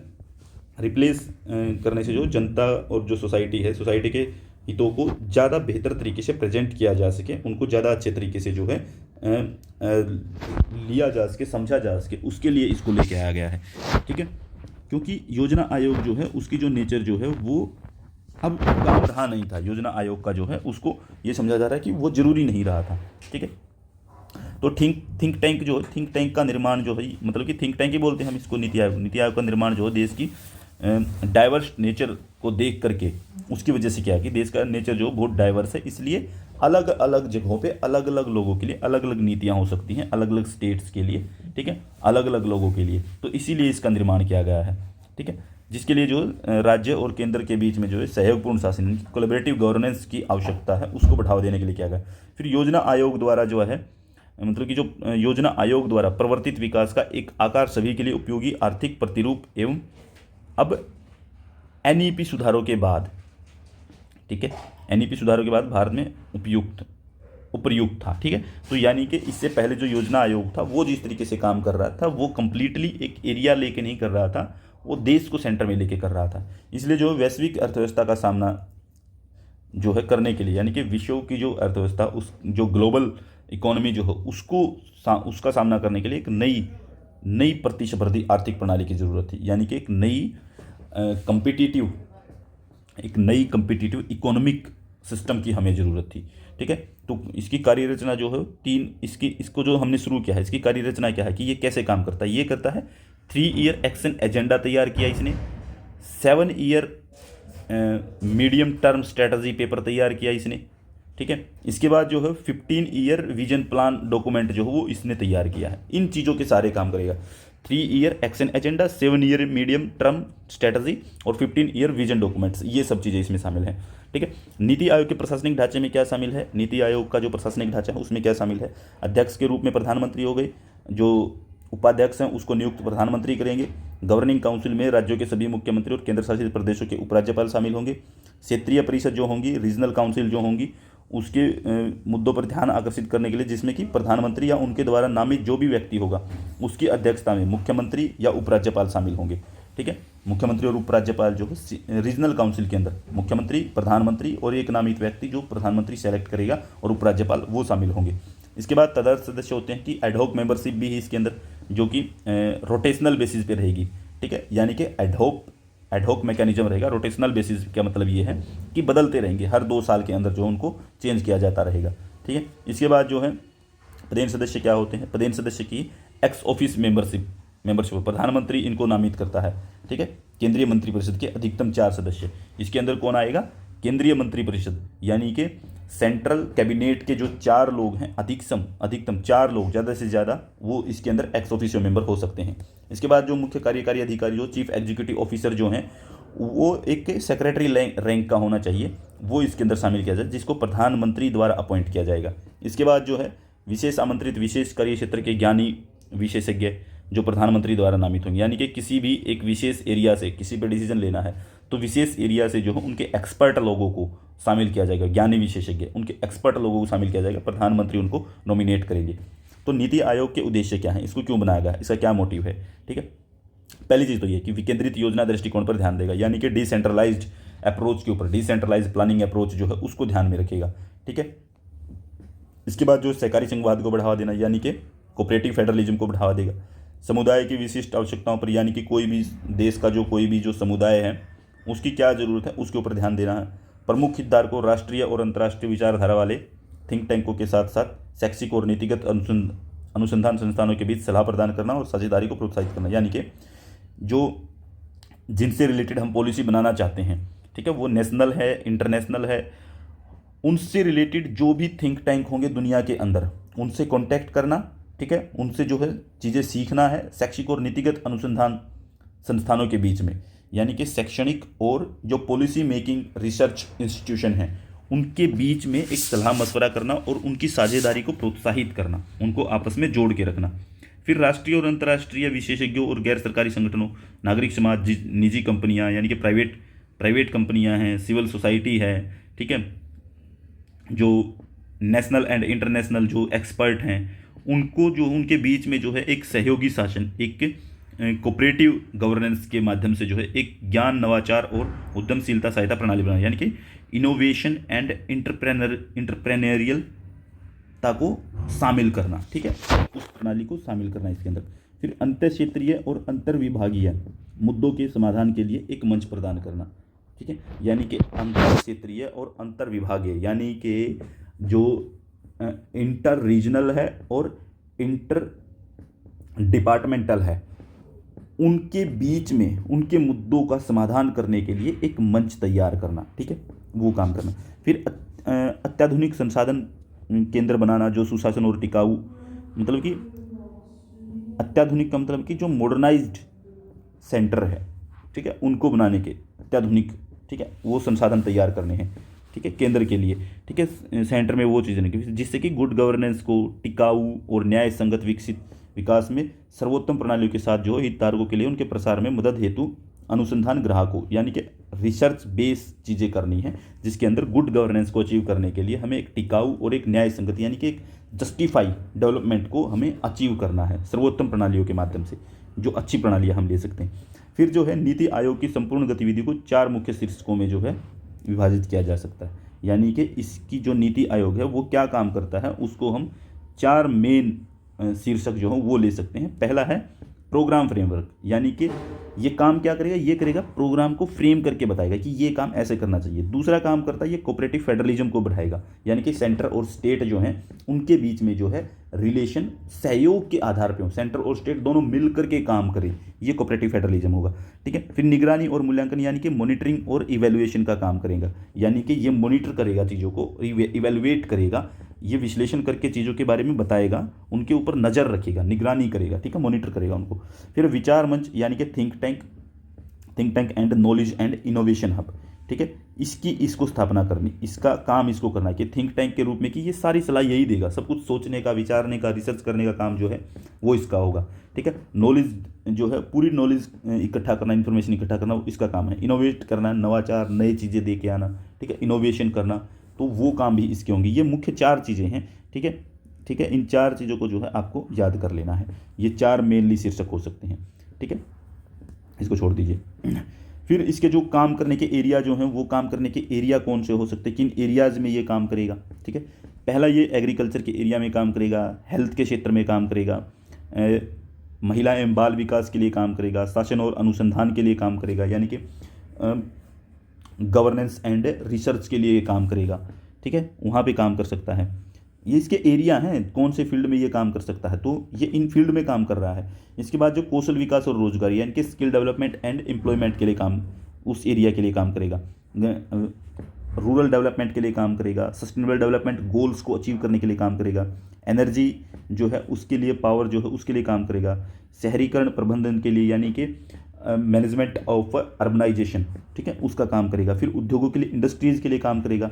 रिप्लेस करने से जो जनता और जो सोसाइटी है, सोसाइटी के हितों को ज़्यादा बेहतर तरीके से प्रेजेंट किया जा सके, उनको ज़्यादा अच्छे तरीके से जो है लिया जा सके, समझा जा सके, उसके लिए इसको लेके आया गया है। ठीक है, क्योंकि योजना आयोग जो है उसकी जो नेचर जो है वो अब काम रहा नहीं था। योजना आयोग का जो है उसको ये समझा जा रहा है कि वो जरूरी नहीं रहा था। ठीक है, तो थिंक टैंक जो थिंक टैंक का निर्माण जो है, मतलब कि थिंक टैंक ही बोलते हैं हम इसको, नीति आयोग का निर्माण जो है देश की डाइवर्स नेचर को देख करके, उसकी वजह से क्या है कि देश का नेचर जो बहुत डाइवर्स है, इसलिए अलग अलग जगहों पे अलग अलग लोगों के लिए अलग अलग नीतियाँ हो सकती हैं, अलग अलग स्टेट्स के लिए। ठीक है, अलग अलग लोगों के लिए, तो इसीलिए इसका निर्माण किया गया है। ठीक है, जिसके लिए जो राज्य और केंद्र के बीच में जो है सहयोगपूर्ण शासन, कोलैबोरेटिव गवर्नेंस की आवश्यकता है, उसको बढ़ावा देने के लिए किया गया। फिर योजना आयोग द्वारा जो है, मतलब कि जो योजना आयोग द्वारा प्रवर्तित विकास का एक आकार सभी के लिए उपयोगी आर्थिक प्रतिरूप एवं अब एनईपी सुधारों के बाद, ठीक है, एनईपी सुधारों के बाद भारत में उपयुक्त था। ठीक है, तो यानी कि इससे पहले जो योजना आयोग था वो जिस तरीके से काम कर रहा था वो कंप्लीटली एक एरिया लेके नहीं कर रहा था, वो देश को सेंटर में लेके कर रहा था। इसलिए जो वैश्विक अर्थव्यवस्था का सामना जो है करने के लिए, यानी कि विश्व की जो अर्थव्यवस्था, उस जो ग्लोबल इकोनॉमी जो है उसका सामना करने के लिए एक नई प्रतिस्पर्धी आर्थिक प्रणाली की ज़रूरत थी, यानी कि एक नई कंपिटिटिव इकोनॉमिक सिस्टम की हमें ज़रूरत थी। ठीक है, तो इसकी कार्यरचना जो है इसको जो हमने शुरू किया है, इसकी कार्यरचना क्या है कि ये कैसे काम करता है। ये करता है 3 ईयर एक्शन एजेंडा तैयार किया इसने, 7 year medium term strategy paper तैयार किया इसने। ठीक है, इसके बाद जो है 15 ईयर विजन प्लान डॉक्यूमेंट जो है वो इसने तैयार किया है। इन चीज़ों के सारे काम करेगा। 3 year action agenda, 7 year medium term strategy और 15 ईयर विजन डॉक्यूमेंट्स, ये सब चीज़ें इसमें शामिल हैं। ठीक है, नीति आयोग के प्रशासनिक ढांचे में क्या शामिल है, नीति आयोग का जो प्रशासनिक ढांचा है उसमें क्या शामिल है, अध्यक्ष के रूप में प्रधानमंत्री हो गए, जो उपाध्यक्ष हैं उसको नियुक्त प्रधानमंत्री करेंगे, गवर्निंग काउंसिल में राज्यों के सभी मुख्यमंत्री और केंद्र शासित प्रदेशों के उपराज्यपाल शामिल होंगे, क्षेत्रीय परिषद जो होंगी, रीजनल काउंसिल जो होंगी, उसके मुद्दों पर ध्यान आकर्षित करने के लिए जिसमें कि प्रधानमंत्री या उनके द्वारा नामित जो भी व्यक्ति होगा उसकी अध्यक्षता में मुख्यमंत्री या उपराज्यपाल शामिल होंगे। ठीक है, मुख्यमंत्री और उपराज्यपाल जो है रीजनल काउंसिल के अंदर मुख्यमंत्री, प्रधानमंत्री और एक नामित व्यक्ति जो प्रधानमंत्री सेलेक्ट करेगा और उपराज्यपाल वो शामिल होंगे। इसके बाद तदर्थ सदस्य होते हैं कि एडहॉक मेंबरशिप भी है इसके अंदर, जो कि रोटेशनल बेसिस पे रहेगी। ठीक है, यानी कि एडहॉक मैकेनिज्म रहेगा। रोटेशनल बेसिस का मतलब ये है कि बदलते रहेंगे, हर 2 साल के अंदर जो उनको चेंज किया जाता रहेगा। ठीक है, इसके बाद जो है पदेन सदस्य क्या होते हैं, पदेन सदस्य की एक्स ऑफिस मेंबरशिप प्रधानमंत्री इनको नामित करता है। ठीक है, केंद्रीय मंत्रिपरिषद के अधिकतम 4 सदस्य, इसके अंदर कौन आएगा, केंद्रीय मंत्रिपरिषद यानी कि सेंट्रल कैबिनेट के जो 4 लोग हैं, अधिकतम 4 लोग, ज़्यादा से ज़्यादा वो इसके अंदर एक्स ऑफिशियो मेंबर हो सकते हैं। इसके बाद जो मुख्य कार्यकारी अधिकारी जो चीफ एग्जीक्यूटिव ऑफिसर जो हैं वो एक सेक्रेटरी रैंक का होना चाहिए, वो इसके अंदर शामिल किया जाए, जिसको प्रधानमंत्री द्वारा अपॉइंट किया जाएगा। इसके बाद जो है विशेष आमंत्रित विशेष कार्य क्षेत्र के ज्ञानी विशेषज्ञ जो प्रधानमंत्री द्वारा नामित होंगे, यानी कि किसी भी एक विशेष एरिया से किसी पर डिसीजन लेना है तो विशेष एरिया से जो है उनके एक्सपर्ट लोगों को शामिल किया जाएगा, ज्ञानी विशेषज्ञ उनके एक्सपर्ट लोगों को शामिल किया जाएगा, प्रधानमंत्री उनको नॉमिनेट करेंगे। तो नीति आयोग के उद्देश्य क्या है, इसको क्यों बनाया गया, इसका क्या मोटिव है। ठीक है, पहली चीज़ तो ये कि विकेंद्रित योजना दृष्टिकोण पर ध्यान देगा, यानी कि डिसेंट्रलाइज्ड अप्रोच के ऊपर, डिसेंट्रलाइज्ड प्लानिंग अप्रोच जो है उसको ध्यान में रखेगा। ठीक है, इसके बाद जो सहकारी संघवाद को बढ़ावा देना, यानी कि कोऑपरेटिव फेडरलिज्म को बढ़ावा देगा। समुदाय की विशिष्ट आवश्यकताओं पर, यानी कि कोई भी देश का जो कोई भी जो समुदाय है उसकी क्या ज़रूरत है उसके ऊपर ध्यान देना है। प्रमुख हितधारकों, राष्ट्रीय और अंतर्राष्ट्रीय विचारधारा वाले थिंक टैंकों के साथ साथ शैक्षिक और नीतिगत अनुसंधान संस्थानों के बीच सलाह प्रदान करना और साझेदारी को प्रोत्साहित करना, यानी कि जो जिनसे रिलेटेड हम पॉलिसी बनाना चाहते हैं, ठीक है, वो नेशनल है, इंटरनेशनल है, उनसे रिलेटेड जो भी थिंक टैंक होंगे दुनिया के अंदर उनसे कॉन्टैक्ट करना। ठीक है, उनसे जो है चीज़ें सीखना है, शैक्षिक और नीतिगत अनुसंधान संस्थानों के बीच में, यानी कि शैक्षणिक और जो पॉलिसी मेकिंग रिसर्च इंस्टीट्यूशन हैं उनके बीच में एक सलाह मशवरा करना और उनकी साझेदारी को प्रोत्साहित करना, उनको आपस में जोड़ के रखना। फिर राष्ट्रीय और अंतर्राष्ट्रीय विशेषज्ञों और गैर सरकारी संगठनों, नागरिक समाज, निजी कंपनियां यानी कि प्राइवेट कंपनियां हैं, सिविल सोसाइटी है, ठीक है, जो नेशनल एंड इंटरनेशनल जो एक्सपर्ट हैं उनको जो उनके बीच में जो है एक सहयोगी शासन, एक कोऑपरेटिव गवर्नेंस के माध्यम से जो है एक ज्ञान, नवाचार और उद्यमशीलता सहायता प्रणाली बनाना, यानी कि इनोवेशन एंड इंटरप्रेन्योरियलता को शामिल करना। ठीक है, उस प्रणाली को शामिल करना इसके अंदर। फिर अंतर क्षेत्रीय और अंतर विभागीय मुद्दों के समाधान के लिए एक मंच प्रदान करना। ठीक है, यानी कि अंतर क्षेत्रीय और अंतर विभागीय, यानी कि जो इंटर रीजनल है और इंटर डिपार्टमेंटल है, उनके बीच में उनके मुद्दों का समाधान करने के लिए एक मंच तैयार करना। ठीक है, वो काम करना। फिर अत्याधुनिक संसाधन केंद्र बनाना जो सुशासन और टिकाऊ, मतलब कि अत्याधुनिक का मतलब कि जो मॉडर्नाइज्ड सेंटर है, ठीक है, उनको बनाने के अत्याधुनिक, ठीक है, वो संसाधन तैयार करने हैं। ठीक है, केंद्र के लिए, ठीक है, सेंटर में वो चीज़ें नहीं, जिससे कि गुड गवर्नेंस को टिकाऊ और न्याय संगत विकास में सर्वोत्तम प्रणालियों के साथ जो हितधारकों के लिए उनके प्रसार में मदद हेतु अनुसंधान ग्राहकों, यानी कि रिसर्च बेस चीज़ें करनी है, जिसके अंदर गुड गवर्नेंस को अचीव करने के लिए हमें एक टिकाऊ और एक न्याय संगत, यानी कि एक जस्टिफाई डेवलपमेंट को हमें अचीव करना है सर्वोत्तम प्रणालियों के माध्यम से, जो अच्छी प्रणालियाँ हम ले सकते हैं। फिर जो है नीति आयोग की संपूर्ण गतिविधि को 4 मुख्य शीर्षकों में जो है विभाजित किया जा सकता है, यानी कि इसकी जो नीति आयोग है वो क्या काम करता है उसको हम 4 मेन शीर्षक जो है वो ले सकते हैं। पहला है प्रोग्राम फ्रेमवर्क, यानी कि ये काम क्या करेगा, ये करेगा प्रोग्राम को फ्रेम करके बताएगा कि ये काम ऐसे करना चाहिए। दूसरा काम करता है ये कोऑपरेटिव फेडरलिज्म को बढ़ाएगा, यानी कि सेंटर और स्टेट जो हैं उनके बीच में जो है रिलेशन सहयोग के आधार पर हो, सेंटर और स्टेट दोनों मिल करके काम करें, ये कोऑपरेटिव फेडरलिज्म होगा। ठीक है, फिर निगरानी और मूल्यांकन, यानी कि मॉनिटरिंग और इवेल्युएशन का काम करेगा, यानी कि ये मॉनिटर करेगा चीज़ों को, इवेल्युएट करेगा ये विश्लेषण करके चीज़ों के बारे में बताएगा, उनके ऊपर नज़र रखेगा, निगरानी करेगा, ठीक है, मॉनिटर करेगा उनको। फिर विचार मंच यानी कि think tank and knowledge and innovation hub, ठीक है, इसको स्थापना करनी, इसका काम इसको करना है कि थिंक टैंक के रूप में कि ये सारी सलाह यही देगा, सब कुछ सोचने का, विचारने का, रिसर्च करने का काम जो है वो इसका होगा, ठीक है। नॉलेज जो है पूरी नॉलेज इकट्ठा करना, इन्फॉर्मेशन इकट्ठा करना इसका काम है। इनोवेट करना, नवाचार, नई चीज़ें दे के आना, ठीक है, इनोवेशन करना, तो वो काम भी इसके होंगे। ये मुख्य 4 चीज़ें हैं, ठीक है, ठीक है। इन 4 चीज़ों को जो है आपको याद कर लेना है। ये 4 मेनली शीर्षक हो सकते हैं, ठीक है, इसको छोड़ दीजिए। फिर इसके जो काम करने के एरिया जो हैं, वो काम करने के एरिया कौन से हो सकते हैं, किन एरियाज़ में ये काम करेगा, ठीक है। पहला ये एग्रीकल्चर के एरिया में काम करेगा, हेल्थ के क्षेत्र में काम करेगा, महिला एवं बाल विकास के लिए काम करेगा, शासन और अनुसंधान के लिए काम करेगा, यानी कि गवर्नेंस एंड रिसर्च के लिए काम करेगा, ठीक है, वहाँ पे काम कर सकता है। ये इसके एरिया हैं, कौन से फील्ड में ये काम कर सकता है, तो ये इन फील्ड में काम कर रहा है। इसके बाद जो कौशल विकास और रोजगार यानी कि स्किल डेवलपमेंट एंड एम्प्लॉयमेंट के लिए काम, उस एरिया के लिए काम करेगा। रूरल डेवलपमेंट के लिए काम करेगा, सस्टेनेबल डेवलपमेंट गोल्स को अचीव करने के लिए काम करेगा, एनर्जी जो है उसके लिए, पावर जो है उसके लिए काम करेगा, शहरीकरण प्रबंधन के लिए यानी कि मैनेजमेंट ऑफ अर्बनाइजेशन, ठीक है, उसका काम करेगा। फिर उद्योगों के लिए, इंडस्ट्रीज़ के लिए काम करेगा,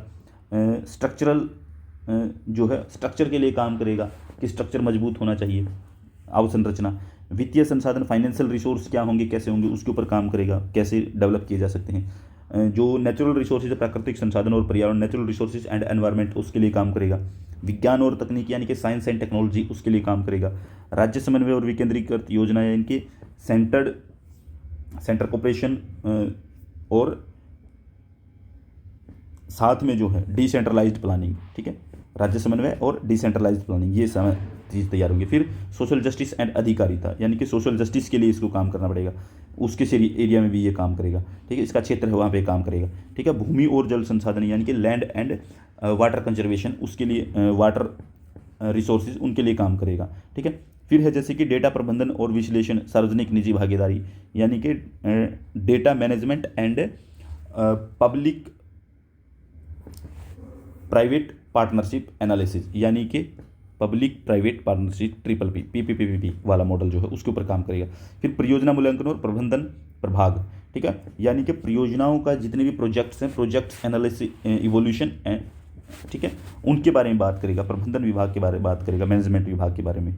स्ट्रक्चरल जो है स्ट्रक्चर के लिए काम करेगा कि स्ट्रक्चर मजबूत होना चाहिए, अवसंरचना, वित्तीय संसाधन, फाइनेंशियल रिसोर्स क्या होंगे, कैसे होंगे, उसके ऊपर काम करेगा, कैसे डेवलप किए जा सकते हैं। जो नेचुरल रिसोर्सेज, प्राकृतिक संसाधन और पर्यावरण, नेचुरल रिसोर्सेज एंड एनवायरनमेंट, उसके लिए काम करेगा। विज्ञान और तकनीक यानी कि साइंस एंड टेक्नोलॉजी, उसके लिए काम करेगा। राज्य समन्वय और विकेंद्रीकृत योजना यानी कि सेंटर कोऑपरेशन, और साथ में जो है डिसेंट्रलाइज्ड प्लानिंग, ठीक है, राज्य समन्वय और डिसेंट्रलाइज्ड प्लानिंग, ये समय चीज़ तैयार होंगी। फिर सोशल जस्टिस एंड अधिकारिता यानी कि सोशल जस्टिस के लिए इसको काम करना पड़ेगा, उसके एरिया में भी ये काम करेगा, ठीक है, इसका क्षेत्र है वहाँ पे काम करेगा, ठीक है। भूमि और जल संसाधन यानी कि लैंड एंड वाटर कंजर्वेशन, उसके लिए वाटर रिसोर्सेज, उनके लिए काम करेगा, ठीक है। फिर है जैसे कि डेटा प्रबंधन और विश्लेषण, सार्वजनिक निजी भागीदारी यानी कि data management and public private partnership analysis यानी कि पब्लिक प्राइवेट पार्टनरशिप, PPP वाला मॉडल जो है उसके ऊपर काम करेगा। फिर परियोजना मूल्यांकन और प्रबंधन प्रभाग, ठीक है, यानी कि परियोजनाओं का जितने भी प्रोजेक्ट्स हैं, प्रोजेक्ट्स एनालिसिस इवोल्यूशन, ठीक है, उनके बारे में बात करेगा, प्रबंधन विभाग के बारे में बात करेगा, मैनेजमेंट विभाग के बारे में,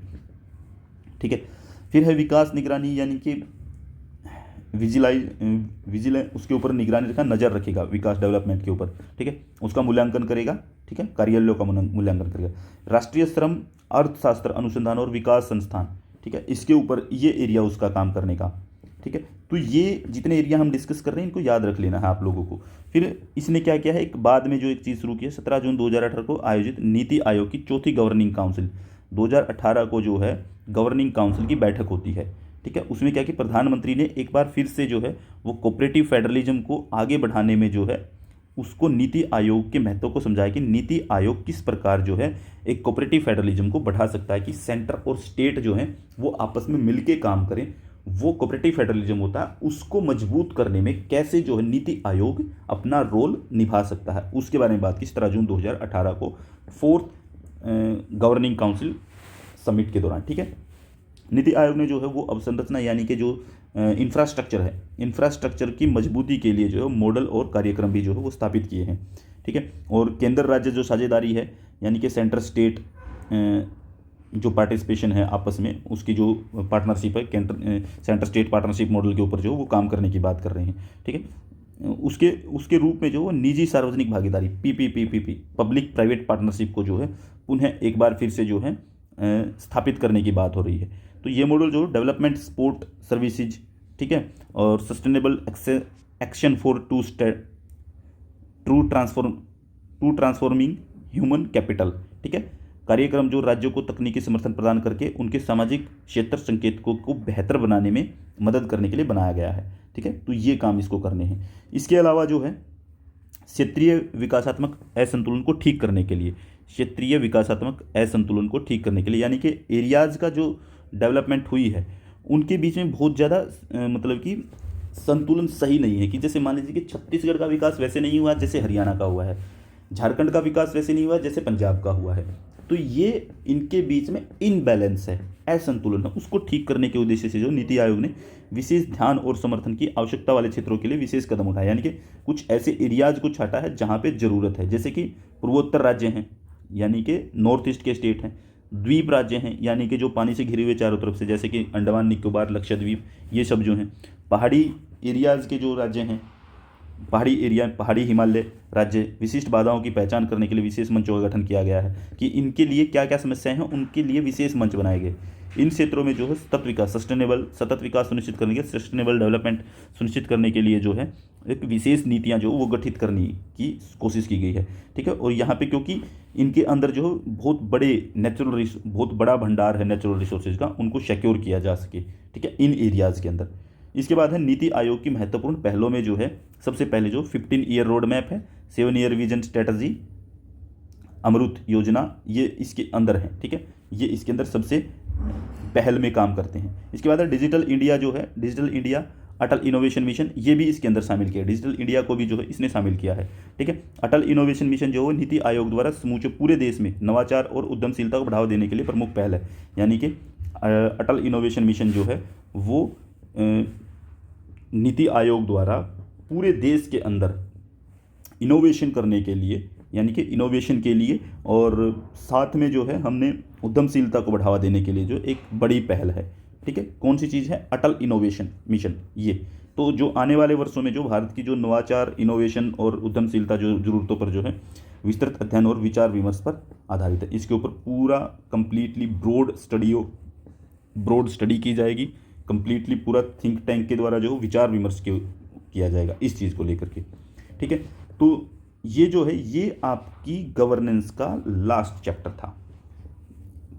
ठीक है। फिर है विकास निगरानी यानी कि विजिलेंस, उसके ऊपर निगरानी रखा, नज़र रखेगा विकास डेवलपमेंट के ऊपर, ठीक है, उसका मूल्यांकन करेगा, ठीक है, कार्यालयों का मूल्यांकन करेगा। राष्ट्रीय श्रम अर्थशास्त्र अनुसंधान और विकास संस्थान, ठीक है, इसके ऊपर ये एरिया उसका काम करने का, ठीक है। तो ये जितने एरिया हम डिस्कस कर रहे हैं इनको याद रख लेना है आप लोगों को। फिर इसने क्या किया है, एक बाद में जो एक चीज़ शुरू की है, 17 जून 2018 को आयोजित नीति आयोग की 4थी गवर्निंग काउंसिल, 2018 को जो है गवर्निंग काउंसिल की बैठक होती है, ठीक है। उसमें क्या कि प्रधानमंत्री ने एक बार फिर से जो है वो कोऑपरेटिव फेडरलिज्म को आगे बढ़ाने में जो है उसको नीति आयोग के महत्व को समझाया कि नीति आयोग किस प्रकार जो है एक कोऑपरेटिव फेडरलिज्म को बढ़ा सकता है, कि सेंटर और स्टेट जो है वो आपस में मिलके काम करें, वो कोऑपरेटिव फेडरलिज्म होता है, उसको मजबूत करने में कैसे जो है नीति आयोग अपना रोल निभा सकता है, उसके बारे में बात की 17 जून 2018 को 4th गवर्निंग काउंसिल समिट के दौरान, ठीक है। नीति आयोग ने जो है वो अवसंरचना यानी कि जो इंफ्रास्ट्रक्चर है, इंफ्रास्ट्रक्चर की मजबूती के लिए जो है मॉडल और कार्यक्रम भी जो है वो स्थापित किए हैं, ठीक है। और केंद्र राज्य जो साझेदारी है यानी कि सेंटर स्टेट जो पार्टिसिपेशन है आपस में, उसकी जो पार्टनरशिप है, सेंटर स्टेट पार्टनरशिप मॉडल के ऊपर जो वो काम करने की बात कर रहे हैं, ठीक है। उसके रूप में जो वो निजी सार्वजनिक भागीदारी, PPP पब्लिक प्राइवेट पार्टनरशिप को जो है पुनः एक बार फिर से जो है स्थापित करने की बात हो रही है। तो ये मॉडल जो डेवलपमेंट सपोर्ट सर्विसेज, ठीक है, और sustainable action for transforming human capital, ठीक है, कार्यक्रम जो राज्यों को तकनीकी समर्थन प्रदान करके उनके सामाजिक क्षेत्र संकेतकों को बेहतर बनाने में मदद करने के लिए बनाया गया है, ठीक है। तो ये काम इसको करने हैं। इसके अलावा जो है क्षेत्रीय विकासात्मक असंतुलन को ठीक करने के लिए, क्षेत्रीय विकासात्मक असंतुलन को ठीक करने के लिए यानी कि एरियाज़ का जो डेवलपमेंट हुई है उनके बीच में बहुत ज़्यादा मतलब कि संतुलन सही नहीं है, कि जैसे मान लीजिए कि छत्तीसगढ़ का विकास वैसे नहीं हुआ जैसे हरियाणा का हुआ है, झारखंड का विकास वैसे नहीं हुआ जैसे पंजाब का हुआ है। तो ये इनके बीच में इनबैलेंस है, असंतुलन है, उसको ठीक करने के उद्देश्य से जो नीति आयोग ने विशेष ध्यान और समर्थन की आवश्यकता वाले क्षेत्रों के लिए विशेष कदम उठाया, यानी कि कुछ ऐसे एरियाज को छाटा है जहाँ पे ज़रूरत है, जैसे कि पूर्वोत्तर राज्य हैं यानी कि नॉर्थ ईस्ट के स्टेट हैं, द्वीप राज्य हैं यानी कि जो पानी से घिरे हुए चारों तरफ से, जैसे कि अंडमान निकोबार, लक्षद्वीप, ये सब जो हैं, पहाड़ी एरियाज़ के जो राज्य हैं, पहाड़ी एरिया, पहाड़ी हिमालय राज्य, विशिष्ट बाधाओं की पहचान करने के लिए विशेष मंचों का गठन किया गया है कि इनके लिए क्या क्या समस्याएं हैं, उनके लिए विशेष मंच बनाए गए। इन क्षेत्रों में जो है सतत विकास, सतत विकास सुनिश्चित करने के, सस्टेनेबल डेवलपमेंट सुनिश्चित करने के लिए जो है एक विशेष नीतियां जो वो गठित करने की कोशिश की गई है, ठीक है। और यहाँ पे क्योंकि इनके अंदर जो बहुत बहुत बड़ा भंडार है नेचुरल रिसोर्सेज का, उनको सिक्योर किया जा सके, ठीक है, इन एरियाज़ के अंदर। इसके बाद है नीति आयोग की महत्वपूर्ण पहलों में जो है सबसे पहले जो 15 ईयर रोड मैप है, 7 ईयर विजन स्ट्रेटजी, अमृत योजना, ये इसके अंदर है, ठीक है, ये इसके अंदर सबसे पहल में काम करते हैं। इसके बाद है डिजिटल इंडिया जो है, डिजिटल इंडिया, अटल इनोवेशन मिशन, ये भी इसके अंदर शामिल किया है, डिजिटल इंडिया को भी जो है इसने शामिल किया है, ठीक है। अटल इनोवेशन मिशन जो है नीति आयोग द्वारा समूचे पूरे देश में नवाचार और उद्यमशीलता को बढ़ावा देने के लिए प्रमुख पहल है, यानी कि अटल इनोवेशन मिशन जो है वो नीति आयोग द्वारा पूरे देश के अंदर इनोवेशन करने के लिए, यानी कि इनोवेशन के लिए और साथ में जो है हमने उद्यमशीलता को बढ़ावा देने के लिए जो एक बड़ी पहल है, ठीक है। कौन सी चीज़ है? अटल इनोवेशन मिशन। ये तो जो आने वाले वर्षों में जो भारत की जो नवाचार, इनोवेशन और उद्यमशीलता जो ज़रूरतों पर जो है विस्तृत अध्ययन और विचार विमर्श पर आधारित है। इसके ऊपर पूरा कंप्लीटली ब्रॉड स्टडी की जाएगी, कंप्लीटली पूरा थिंक टैंक के द्वारा जो विचार विमर्श किया जाएगा इस चीज़ को लेकर के, ठीक है। तो ये जो है ये आपकी गवर्नेंस का लास्ट चैप्टर था,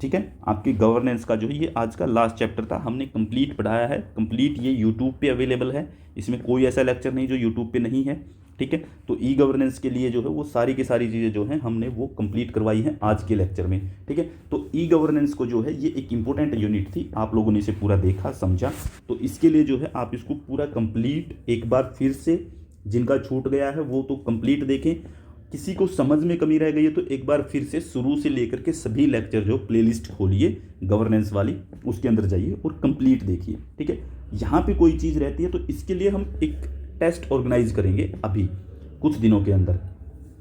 ठीक है। आपकी गवर्नेंस का जो है ये आज का लास्ट चैप्टर था, हमने कंप्लीट पढ़ाया है, कंप्लीट ये यूट्यूब पे अवेलेबल है, इसमें कोई ऐसा लेक्चर नहीं जो यूट्यूब पे नहीं है, ठीक है। तो ई गवर्नेंस के लिए जो है वो सारी की सारी चीज़ें जो हैं हमने वो कंप्लीट करवाई हैं आज के लेक्चर में, ठीक है। तो ई गवर्नेंस को जो है ये एक इंपॉर्टेंट यूनिट थी, आप लोगों ने इसे पूरा देखा समझा, तो इसके लिए जो है आप इसको पूरा कंप्लीट एक बार फिर से, जिनका छूट गया है वो तो कंप्लीट देखें, किसी को समझ में कमी रह गई है तो एक बार फिर से शुरू से लेकर के सभी लेक्चर जो प्लेलिस्ट खोलिए गवर्नेंस वाली, उसके अंदर जाइए और कंप्लीट देखिए, ठीक है। यहाँ पे कोई चीज़ रहती है तो इसके लिए हम एक टेस्ट ऑर्गेनाइज करेंगे अभी कुछ दिनों के अंदर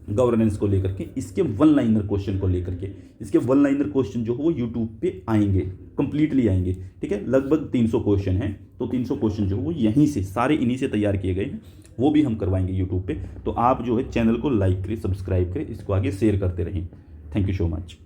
गवर्नेंस को लेकर के, इसके वन लाइनर क्वेश्चन को लेकर के, इसके वन लाइनर क्वेश्चन जो है वो यूट्यूब पे आएंगे, कंप्लीटली आएंगे, ठीक है। लगभग 300 क्वेश्चन हैं, तो 300 क्वेश्चन जो है वो यहीं से सारे इन्हीं से तैयार किए गए हैं, वो भी हम करवाएंगे यूट्यूब पे। तो आप जो है चैनल को लाइक करें, सब्सक्राइब करें, इसको आगे शेयर करते रहें। Thank you so much.